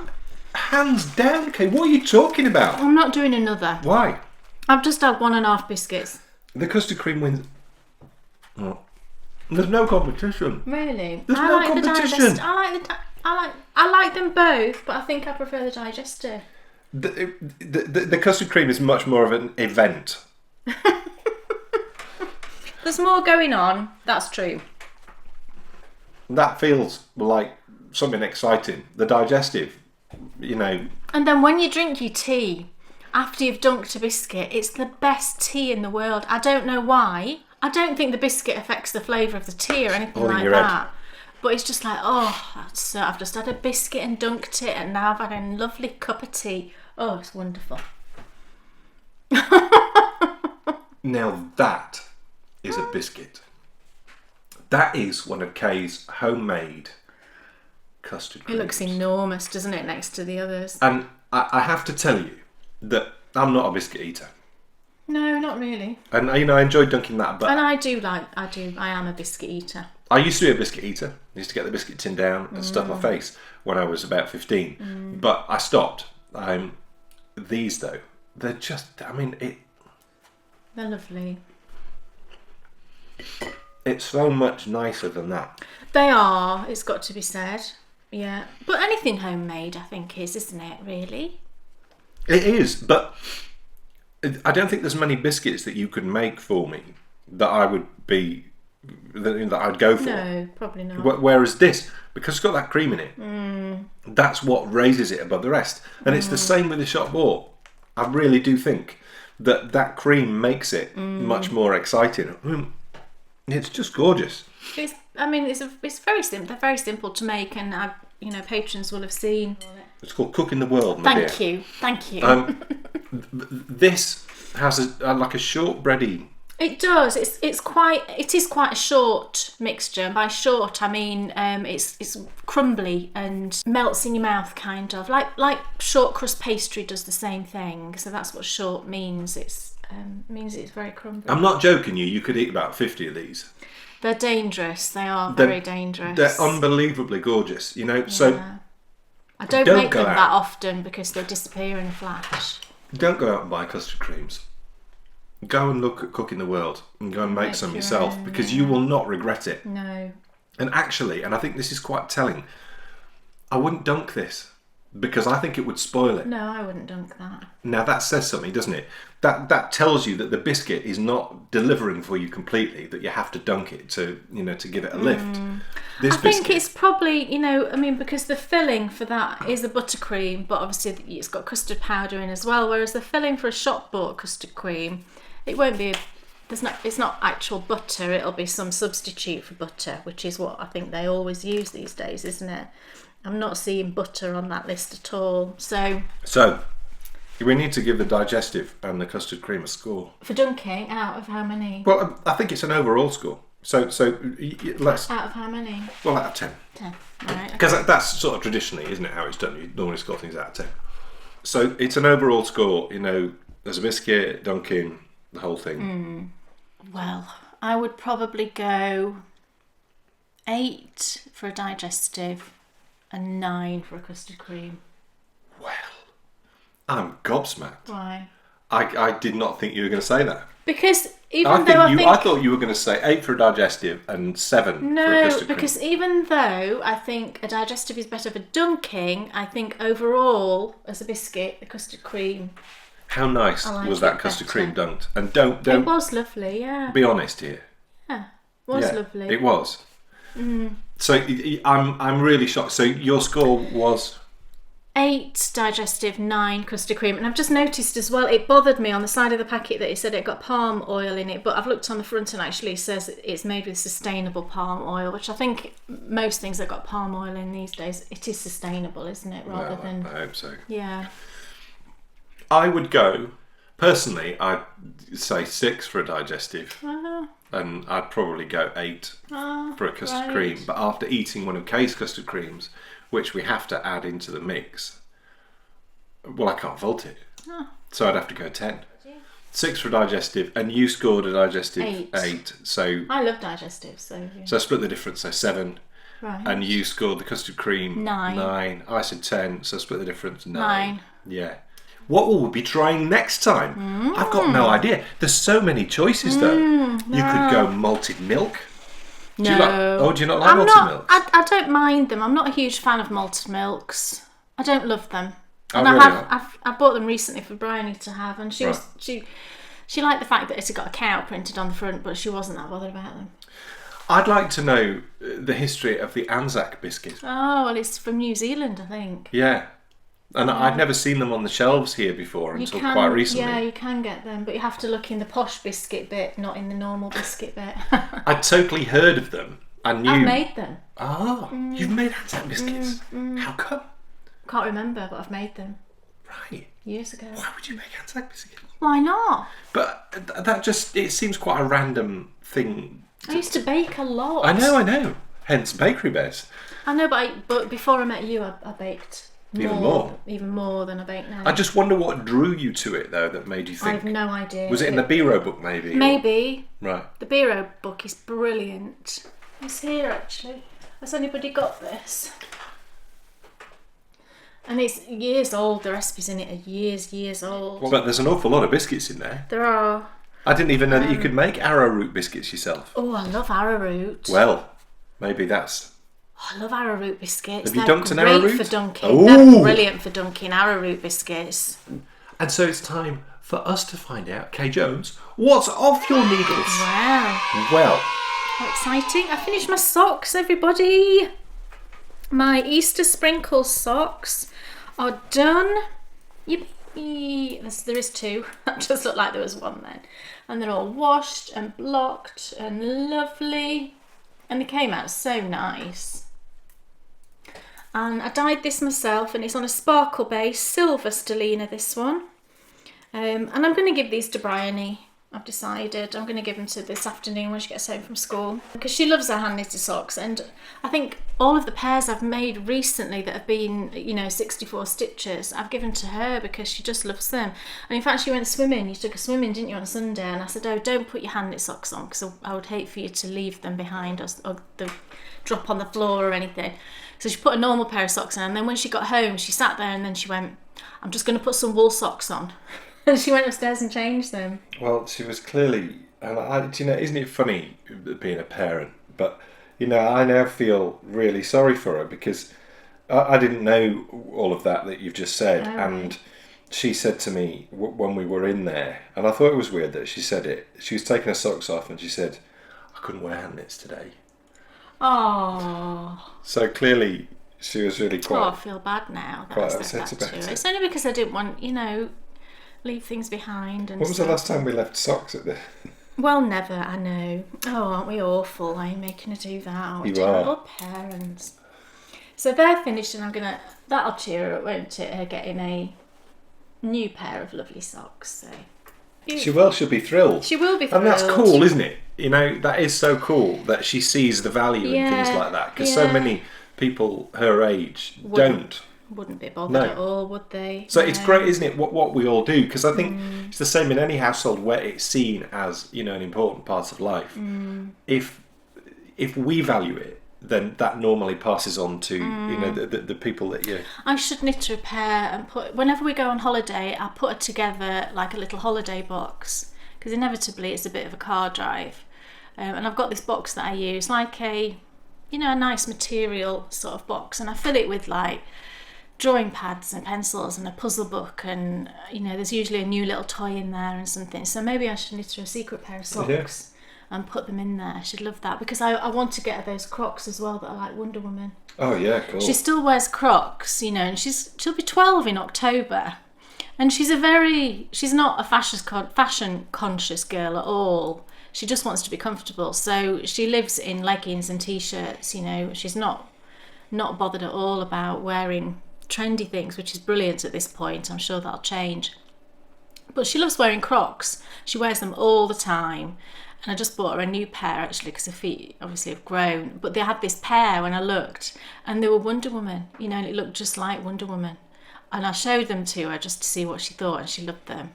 hands down. Kay, what are you talking about? I'm not doing another. Why? I've just had 1.5 biscuits. The custard cream wins. Oh. There's no competition. Really? There's I no like competition. I like them both, but I think I prefer the digestive. The custard cream is much more of an event. There's more going on. That's true. That feels like something exciting. The digestive, you know. And then when you drink your tea after you've dunked a biscuit, it's the best tea in the world. I don't know why. I don't think the biscuit affects the flavour of the tea or anything All in like your that. head. But it's just like, I've just had a biscuit and dunked it, and now I've had a lovely cup of tea. Oh, it's wonderful. Now that is a biscuit. That is one of Kay's homemade custard It creams. looks enormous, doesn't it, next to the others? And I have to tell you that I'm not a biscuit eater. No, not really. And you know, I enjoy dunking that, but And I am a biscuit eater. I used to be a biscuit eater. I used to get the biscuit tin down and stuff my face when I was about 15. But I stopped. These though, they're just, They're lovely. it's so much nicer than that. They are, it's got to be said. Yeah. But anything homemade, I think, isn't it, really? It is, but I don't think there's many biscuits that you could make for me that I would be, that I'd go for. No, probably not. Whereas this, because it's got that cream in it, that's what raises it above the rest. And it's the same with the shop bought. I really do think that cream makes it much more exciting. It's just gorgeous. It's very simple. They're very simple to make, and patrons will have seen. It's called Cook in the World, my dear. Thank you. This has like a shortbready. It does. It is quite a short mixture. And by short, I mean it's crumbly and melts in your mouth, kind of like short crust pastry does the same thing. So that's what short means. It's means it's very crumbly. I'm not joking you. You could eat about 50 of these. They're dangerous. They are very dangerous. They're unbelievably gorgeous. You know. Yeah. So I don't Don't make go them out. that often because they disappear in a flash. Don't go out and buy custard creams. Go and look at Cooking the World and go and make some your yourself own, because you will not regret it. No. And actually, and I think this is quite telling, I wouldn't dunk this because I think it would spoil it. No, I wouldn't dunk that. Now that says something, doesn't it? That tells you that the biscuit is not delivering for you completely, that you have to dunk it to give it a lift. This I think biscuit, it's probably, because the filling for that is a buttercream, but obviously it's got custard powder in as well, whereas the filling for a shop bought custard cream, it won't be, it's not actual butter, it'll be some substitute for butter, which is what I think they always use these days, isn't it? I'm not seeing butter on that list at all. So we need to give the digestive and the custard cream a score. for dunking, out of how many? Well, I think it's an overall score. So let's... Out of how many? Well, out of 10. 10. Right. Because that's sort of traditionally, isn't it, how it's done? You normally score things out of 10. So it's an overall score, there's a biscuit, dunking, the whole thing. Well, I would probably go 8 for a digestive and 9 for a custard cream. Well, I'm gobsmacked. Why? I did not think you were going to say that. Because I thought you were going to say 8 for a digestive and 7 for a No, custard cream. because even though I think a digestive is better for dunking, I think overall, as a biscuit, the custard cream... How nice I like was it that custard better. cream dunked? And don't It was lovely, yeah. be honest here. Yeah, it was Yeah, lovely. It was. So I'm really shocked. So your score was 8 digestive, 9 custard cream. And I've just noticed as well, it bothered me on the side of the packet that it said it got palm oil in it, but I've looked on the front and actually it says it's made with sustainable palm oil, which I think most things that got palm oil in these days, it is sustainable, isn't it? Rather than... I hope so. Yeah. I would go personally. I'd say 6 for a digestive, Oh, and I'd probably go 8 for a custard right. cream. But after eating one of Kay's custard creams, which we have to add into the mix, well, I can't vault it. So I'd have to go 10. 6 for digestive, and you scored a digestive 8. So I love digestives, so... Yeah. I split the difference, so 7. Right. And you scored the custard cream 9. I said 10, so split the difference 9. 9. Yeah. What will we be trying next time? I've got no idea. There's so many choices though. You could go malted milk. No. Do you not like malted milks? I don't mind them. I'm not a huge fan of malted milks. I don't love them. And really I bought them recently for Bryony to have, and she liked the fact that it's got a cow printed on the front, but she wasn't that bothered about them. I'd like to know the history of the Anzac biscuit. Oh, well, it's from New Zealand, I think. Yeah. And I'd never seen them on the shelves here before until quite recently. Yeah, you can get them, but you have to look in the posh biscuit bit, not in the normal biscuit bit. I'd totally heard of them. I knew. I've made them. Oh, you've made Anzac biscuits. How come? Can't remember, but I've made them Right. years ago. Why would you make Anzac biscuits? Why not? But it seems quite a random thing. I used to bake a lot. I know. Hence Bakery Bears. I know, but before I met you, I baked even more than I bake now. I just wonder what drew you to it, though, that made you I think. have no idea. Was it in the Biro book, maybe? Maybe. Right. The Biro book is brilliant. It's here, actually. Has anybody got this? And it's years old. The recipes in it are years old. But there's an awful lot of biscuits in there. There are. I didn't even know that you could make arrowroot biscuits yourself. Oh, I love arrowroot. Well, maybe that's... I love arrowroot biscuits. Have you They're dunked an great arrowroot? for dunking. Ooh. They're brilliant for dunking arrowroot biscuits. And so it's time for us to find out, Kay Jones, what's off your needles? Wow. Well, How exciting. I finished my socks, everybody. My Easter sprinkles socks are done. Yippee. There is 2. That just looked like there was 1 then. And they're all washed and blocked and lovely. And they came out so nice. And I dyed this myself, and it's on a sparkle base, silver stellina, this one. And I'm going to give these to Bryony I've decided I'm going to give them to this afternoon when she gets home from school, because she loves her hand knitted socks. And I think all of the pairs I've made recently that have been, 64 stitches, I've given to her because she just loves them. And in fact, she went swimming. You took her swimming, didn't you, on Sunday? And I said, oh, don't put your hand knit socks on, because I would hate for you to leave them behind or the drop on the floor or anything. So she put a normal pair of socks on, and then when she got home, she sat there and then she went, I'm just going to put some wool socks on. And she went upstairs and changed them. Well, she was clearly, and isn't it funny being a parent? But I now feel really sorry for her, because I didn't know all of that you've just said, and she said to me when we were in there, and I thought it was weird that she said it. She was taking her socks off, and she said, "I couldn't wear hand knits today." Oh. So clearly, she was really quite. I feel bad now. Quite upset about it. It's only because I didn't want, leave things behind. And when was the last time we left socks at the... Well, never, I know. Oh, aren't we awful? I'm making her do that. Aren't we? You Terrible are. Parents. So they're finished, and that'll cheer her up, won't it? Her getting a new pair of lovely socks. So She'll be thrilled. She will be thrilled. And that's cool, isn't it? That is so cool that she sees the value in things like that, because so many people her age wouldn't be bothered at all, would they? So it's great, isn't it, what we all do? Because I think it's the same in any household where it's seen as an important part of life. If we value it, then that normally passes on to the people that you... I should knit her a pair and whenever we go on holiday, I'll put her together like a little holiday box, because inevitably it's a bit of a car drive. And I've got this box that I use, like a nice material sort of box, and I fill it with like drawing pads and pencils and a puzzle book, and there's usually a new little toy in there and something. So maybe I should knit her a secret pair of socks and put them in there. She'd love that, because I want to get her those Crocs as well that are like Wonder Woman. Oh yeah, cool. She still wears Crocs, and she'll be 12 in October, and she's not a fashion conscious girl at all. She just wants to be comfortable. So she lives in leggings and t-shirts. She's not bothered at all about wearing trendy things, which is brilliant at this point. I'm sure that'll change. But she loves wearing Crocs. She wears them all the time. And I just bought her a new pair, actually, because her feet obviously have grown. But they had this pair when I looked, and they were Wonder Woman, and it looked just like Wonder Woman. And I showed them to her just to see what she thought, and she loved them.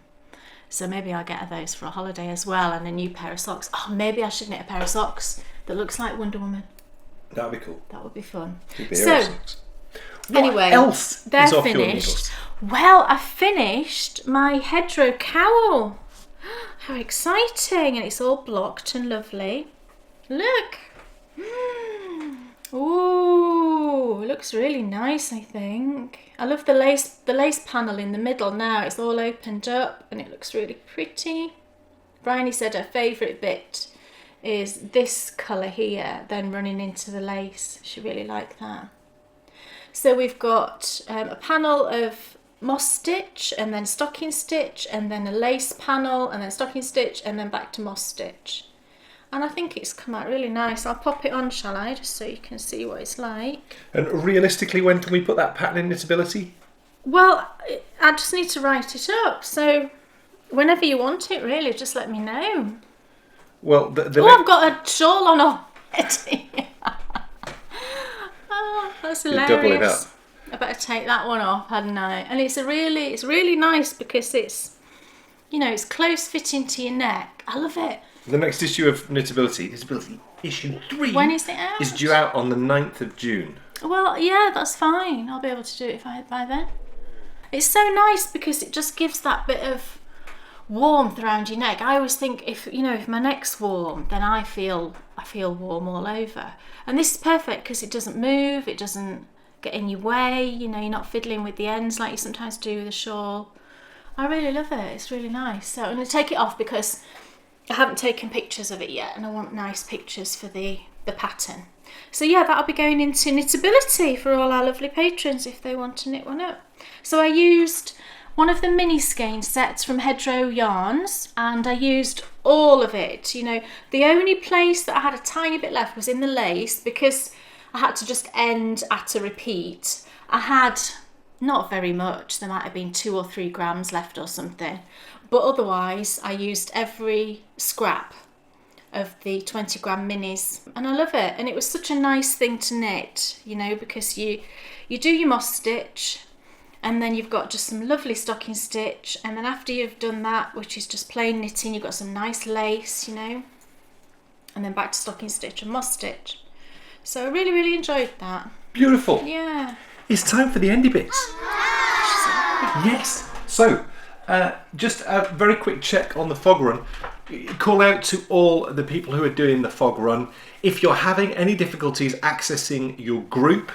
So maybe I'll get her those for a holiday as well, and a new pair of socks. Oh, maybe I should knit a pair of socks that looks like Wonder Woman. That'd be cool. That would be fun. Socks. Anyway, what else they're is off finished. Your needles? Well, I finished my Hedgerow Cowl. How exciting! And it's all blocked and lovely. Look! Ooh, it looks really nice, I think. I love the lace panel in the middle now. It's all opened up and it looks really pretty. Bryony said her favourite bit is this colour here, then running into the lace. She really liked that. So we've got a panel of moss stitch, and then stocking stitch, and then a lace panel, and then stocking stitch, and then back to moss stitch. And I think it's come out really nice. I'll pop it on, shall I, just so you can see what it's like. And realistically, when can we put that pattern in Knitability? Well, I just need to write it up, so whenever you want it, really, just let me know. Well, I've got a shawl on already. Oh, that's hilarious. You're doubling up. I better take that one off, hadn't I? And it's really nice, because it's, it's close fitting to your neck. I love it. The next issue of Knitability issue 3, when is it out? Is due out on the 9th of June. Well, yeah, that's fine. I'll be able to do it by then. It's so nice because it just gives that bit of warmth around your neck. I always think if my neck's warm, then I feel warm all over. And this is perfect because it doesn't move, it doesn't get in your way, you're not fiddling with the ends like you sometimes do with a shawl. I really love it. It's really nice. So I'm going to take it off because I haven't taken pictures of it yet, and I want nice pictures for the pattern. So yeah, that'll be going into Knitability for all our lovely patrons if they want to knit one up. So I used one of the mini skein sets from Hedro yarns, and I used all of it. The only place that I had a tiny bit left was in the lace, because I had to just end at a repeat. I had not very much, there might have been 2 or 3 grams left or something, But otherwise, I used every scrap of the 20 gram minis, and I love it. And it was such a nice thing to knit, you know, because you do your moss stitch, and then you've got just some lovely stocking stitch, and then after you've done that, which is just plain knitting, you've got some nice lace, you know, and then back to stocking stitch and moss stitch. So I really, really enjoyed that. Beautiful. Yeah. It's time for the Endy Bits. Yes. So, just a very quick check on the fog run. Call out to all the people who are doing the fog run. If you're having any difficulties accessing your group,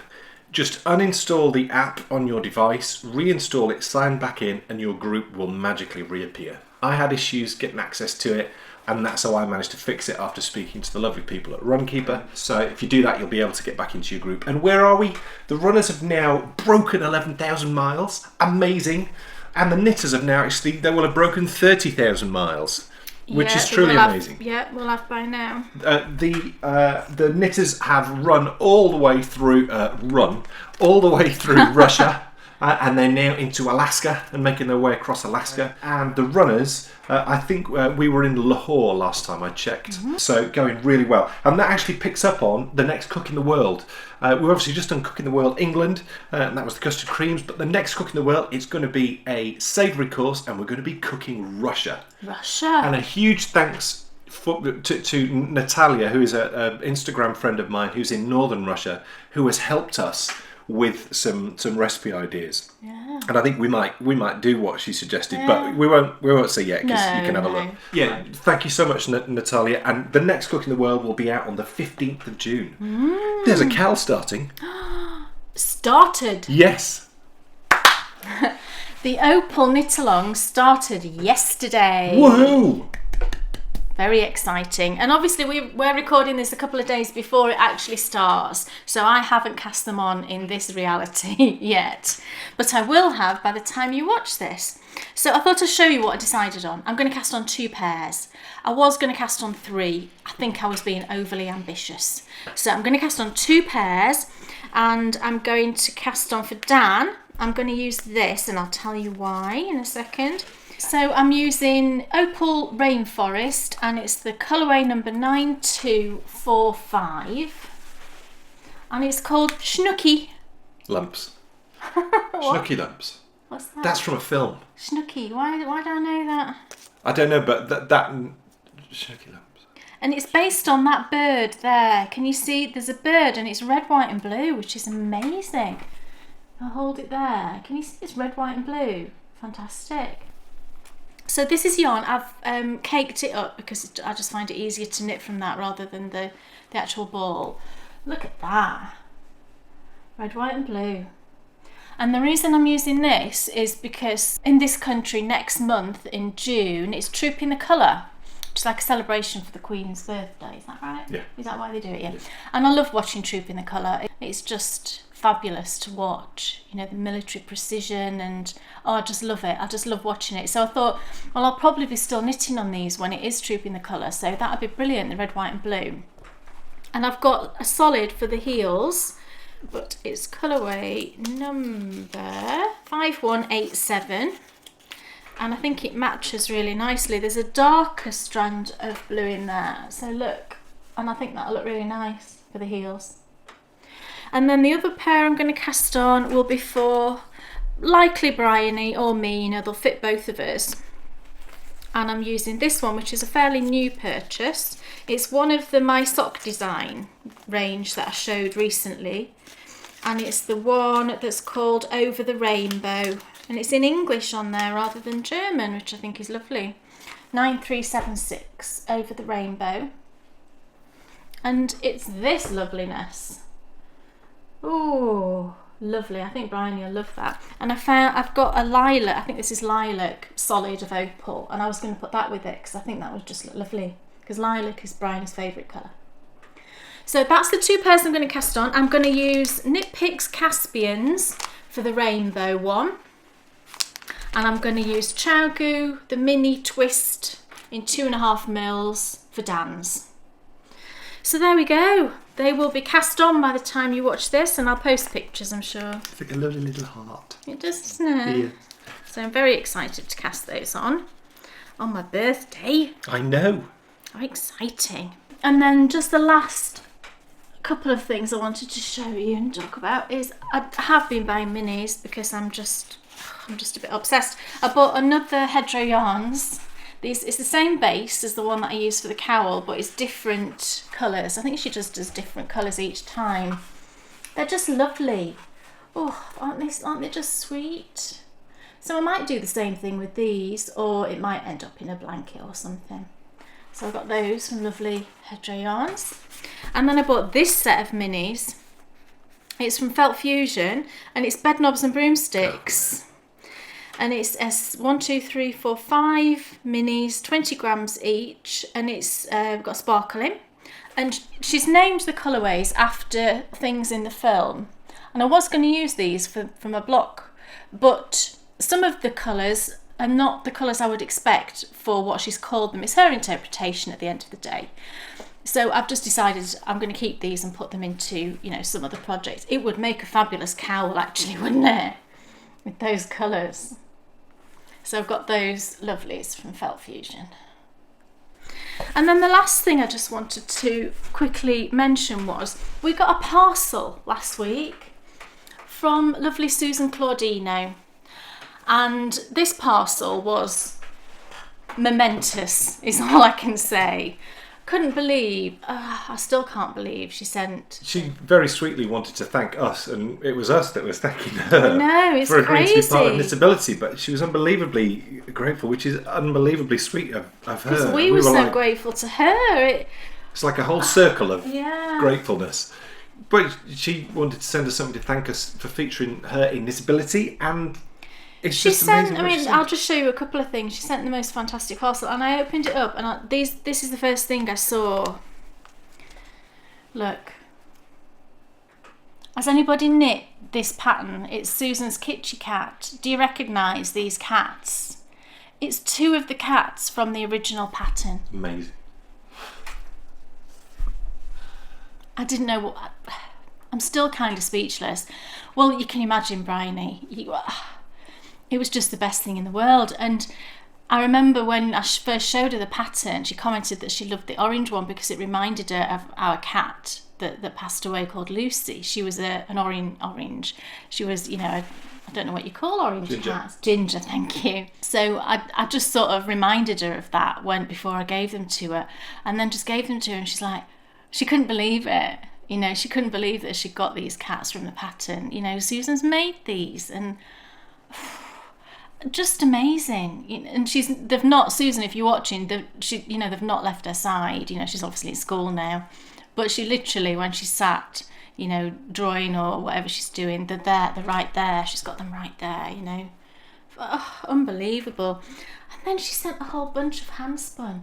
just uninstall the app on your device, reinstall it, sign back in, and your group will magically reappear. I had issues getting access to it, and that's how I managed to fix it after speaking to the lovely people at Runkeeper. So if you do that, you'll be able to get back into your group. And where are we? The runners have now broken 11,000 miles. Amazing. And the knitters have now actually, they will have broken 30,000 miles. Which is truly amazing. We'll have by now. The knitters have run all the way through Russia, and they're now into Alaska and making their way across Alaska. And the runners, I think we were in Lahore last time I checked, so going really well. And that actually picks up on the next Cook in the World. We've obviously just done Cook in the World England, and that was the Custard Creams, but the next Cook in the World, it's going to be a savoury course, and we're going to be cooking Russia. And a huge thanks to Natalia, who is an Instagram friend of mine who's in northern Russia, who has helped us with some recipe ideas. Yeah. And I think we might do what she suggested, but we won't say yet, because you can have a look. Yeah, thank you so much, Natalia. And the next Cook in the World will be out on the 15th of June. There's a KAL starting. Started? Yes. The Opal knit along started yesterday. Woohoo! Very exciting. And obviously we're recording this a couple of days before it actually starts, so I haven't cast them on in this reality yet, but I will have by the time you watch this. So I thought I'd show you what I decided on. I'm going to cast on 2 pairs. I was going to cast on 3. I think I was being overly ambitious. So I'm going to cast on 2 pairs, and I'm going to cast on for Dan. I'm going to use this, and I'll tell you why in a second. So I'm using Opal Rainforest, and it's the colourway number 9245, and it's called Snooky Lumps. Snooky Lumps. What's that? That's from a film. Snooky. Why do I know that? I don't know, but that Snooky Lumps. And it's based on that bird there. Can you see? There's a bird, and it's red, white, and blue, which is amazing. I'll hold it there. Can you see? It's red, white, and blue. Fantastic. So this is yarn. I've caked it up because I just find it easier to knit from that rather than the actual ball. Look at that. Red, white and blue. And the reason I'm using this is because in this country next month in June, it's Trooping the Colour, which is like a celebration for the Queen's birthday. Is that right? Yeah. Is that why they do it? Yeah. And I love watching Trooping the Colour. It's just fabulous to watch, you know, the military precision, and I just love it. I just love watching it. So I thought, well, I'll probably be still knitting on these when it is Trooping the Colour, so that would be brilliant, the red, white and blue. And I've got a solid for the heels, but it's colourway number 5187, and I think it matches really nicely. There's a darker strand of blue in there, so look, and I think that'll look really nice for the heels. And then the other pair I'm going to cast on will be for likely Bryony or me, you know, they'll fit both of us. And I'm using this one, which is a fairly new purchase. It's one of the My Sock Design range that I showed recently. And it's the one that's called Over the Rainbow. And it's in English on there rather than German, which I think is lovely. 9376, Over the Rainbow. And it's this loveliness. Oh, lovely. I think Bryony will love that. And I've got a lilac, I think this is lilac solid of Opal, and I was going to put that with it because I think that would just look lovely, because lilac is Bryony's favourite colour. So that's the 2 pairs I'm going to cast on. I'm going to use Knit Picks Caspians for the rainbow one, and I'm going to use Chowgoo, the mini twist in 2.5 mils for Dan's. So there we go. They will be cast on by the time you watch this, and I'll post pictures, I'm sure. It's like a lovely little heart. It does, doesn't it? Yeah. So I'm very excited to cast those on. on my birthday. I know. How exciting. And then just the last couple of things I wanted to show you and talk about is I have been buying minis because I'm just a bit obsessed. I bought another Hedro yarns. It's the same base as the one that I used for the cowl, but it's different colours. I think she just does different colours each time. They're just lovely. Oh, aren't they just sweet? So I might do the same thing with these, or it might end up in a blanket or something. So I got those from lovely Hedro yarns. And then I bought this set of minis. It's from Felt Fusion, and it's bed knobs and broomsticks. And it's 5 minis, 20 grams each, and it's got sparkle in. And she's named the colourways after things in the film. And I was going to use these from a block, but some of the colours are not the colours I would expect for what she's called them. It's her interpretation at the end of the day. So I've just decided I'm going to keep these and put them into, some other projects. It would make a fabulous cowl, actually, wouldn't it? With those colours. So I've got those lovelies from Felt Fusion. And then the last thing I just wanted to quickly mention was we got a parcel last week from lovely Susan Claudino. And this parcel was momentous, is all I can say. Couldn't believe, I still can't believe she sent. She very sweetly wanted to thank us, and it was us that was thanking her. No, it's for agreeing to be part of crazy. Knitability, but she was unbelievably grateful, which is unbelievably sweet of her. Because we were so grateful to her. It's like a whole circle of Yeah. gratefulness. But she wanted to send us something to thank us for featuring her in Knitability, and it's She just sent, amazing. what she sent. I'll just show you a couple of things. She sent the most fantastic parcel, and I opened it up, and this is the first thing I saw. Look. Has anybody knit this pattern? It's Susan's Kitchy cat. Do you recognise these cats? It's 2 of the cats from the original pattern. Amazing. I didn't know what. I'm still kind of speechless. Well, you can imagine, Bryony. It was just the best thing in the world. And I remember when I first showed her the pattern, she commented that she loved the orange one because it reminded her of our cat that passed away called Lucy. She was an orange. She was, I don't know what you call orange cats. Ginger, thank you. So I just sort of reminded her of that before I gave them to her, and then just gave them to her, and she's like, she couldn't believe it. She couldn't believe that she got these cats from the pattern. Susan's made these, and just amazing. And they've not, Susan, if you're watching, they've not left her side. She's obviously at school now, but she literally, when she sat, drawing or whatever she's doing, they're there, they're right there. She's got them right there. Unbelievable. And then she sent a whole bunch of handspun.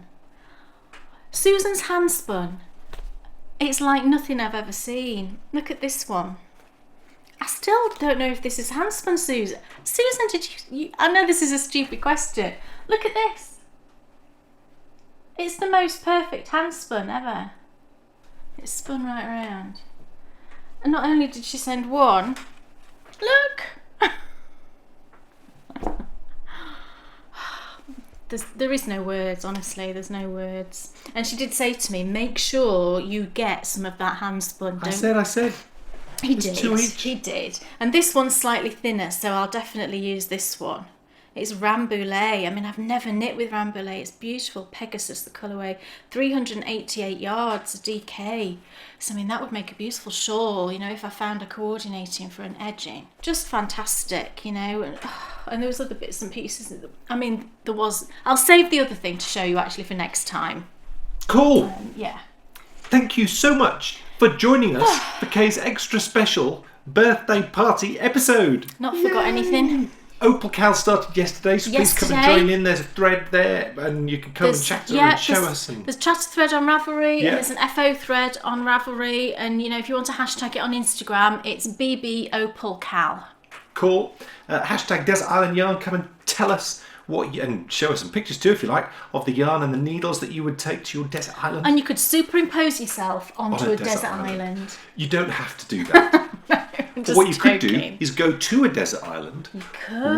Susan's handspun. It's like nothing I've ever seen. Look at this one. I still don't know if this is handspun, Susan. Susan, did you... I know this is a stupid question. Look at this. It's the most perfect handspun ever. It's spun right around. And not only did she send one... Look! There is no words, honestly, there's no words. And she did say to me, make sure you get some of that handspun. I said. He There's did. 2 each. He did. And this one's slightly thinner, so I'll definitely use this one. It's Rambouillet. I mean, I've never knit with Rambouillet. It's beautiful. Pegasus, the colourway. 388 yards, a DK. So, I mean, that would make a beautiful shawl, if I found a coordinating for an edging. Just fantastic, And there was other bits and pieces. I mean, there was... I'll save the other thing to show you, actually, for next time. Cool. Yeah. Thank you so much for joining us for Kay's extra special birthday party episode. Not forgot anything. Opal KAL started yesterday, so please come and join in. There's a thread there, and you can come and chat to her and show us. There's a chatter thread on Ravelry, Yeah. and there's an FO thread on Ravelry, and if you want to hashtag it on Instagram, it's BB Opal KAL. Cool. Hashtag Desert Island Yarn. Come and tell us and show us some pictures too, if you like, of the yarn and the needles that you would take to your desert island. And you could superimpose yourself onto a desert island. You don't have to do that. Or what you could do is go to a desert island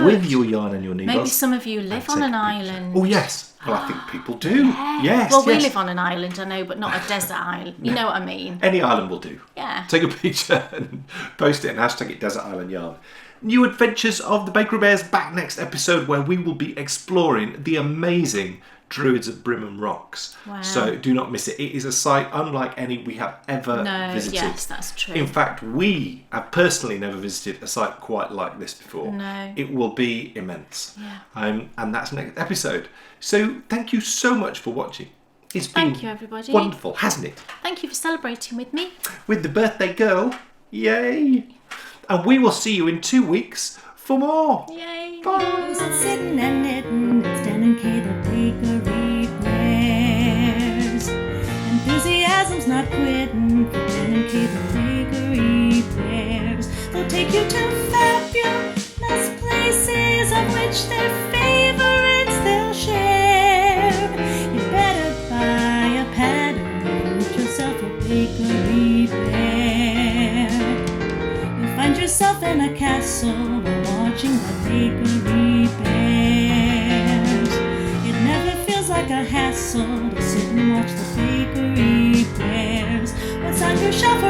with your yarn and your needles. Maybe some of you live on an island. Oh yes, well I think people do. Yes. Well, we live on an island, I know, but not a desert island. You know what I mean? Any island will do. Yeah. Take a picture and post it and hashtag it Desert Island Yarn. New adventures of the Bakery Bears back next episode, where we will be exploring the amazing Druids of Brimham Rocks. Wow. So do not miss it. It is a site unlike any we have ever visited. Yes, that's true. In fact, we have personally never visited a site quite like this before. No. It will be immense. Yeah. And that's next episode. So thank you so much for watching. It's been Thank you, everybody. wonderful, hasn't it? Thank you for celebrating with me. With the birthday girl. Yay! And we will see you in 2 weeks for more. Yay. Bye. Sitting and knitting, it's Dan and Kay, the bakery bears. Enthusiasm's not quitting for Dan and Kay, the bakery bears. They'll take you to fabulous places of which their favorites they'll share. You better buy a pattern and get yourself a bakery bear. You'll find yourself in a castle while watching the bakery bears. It never feels like a hassle to sit and watch the bakery bears. What's on your shelf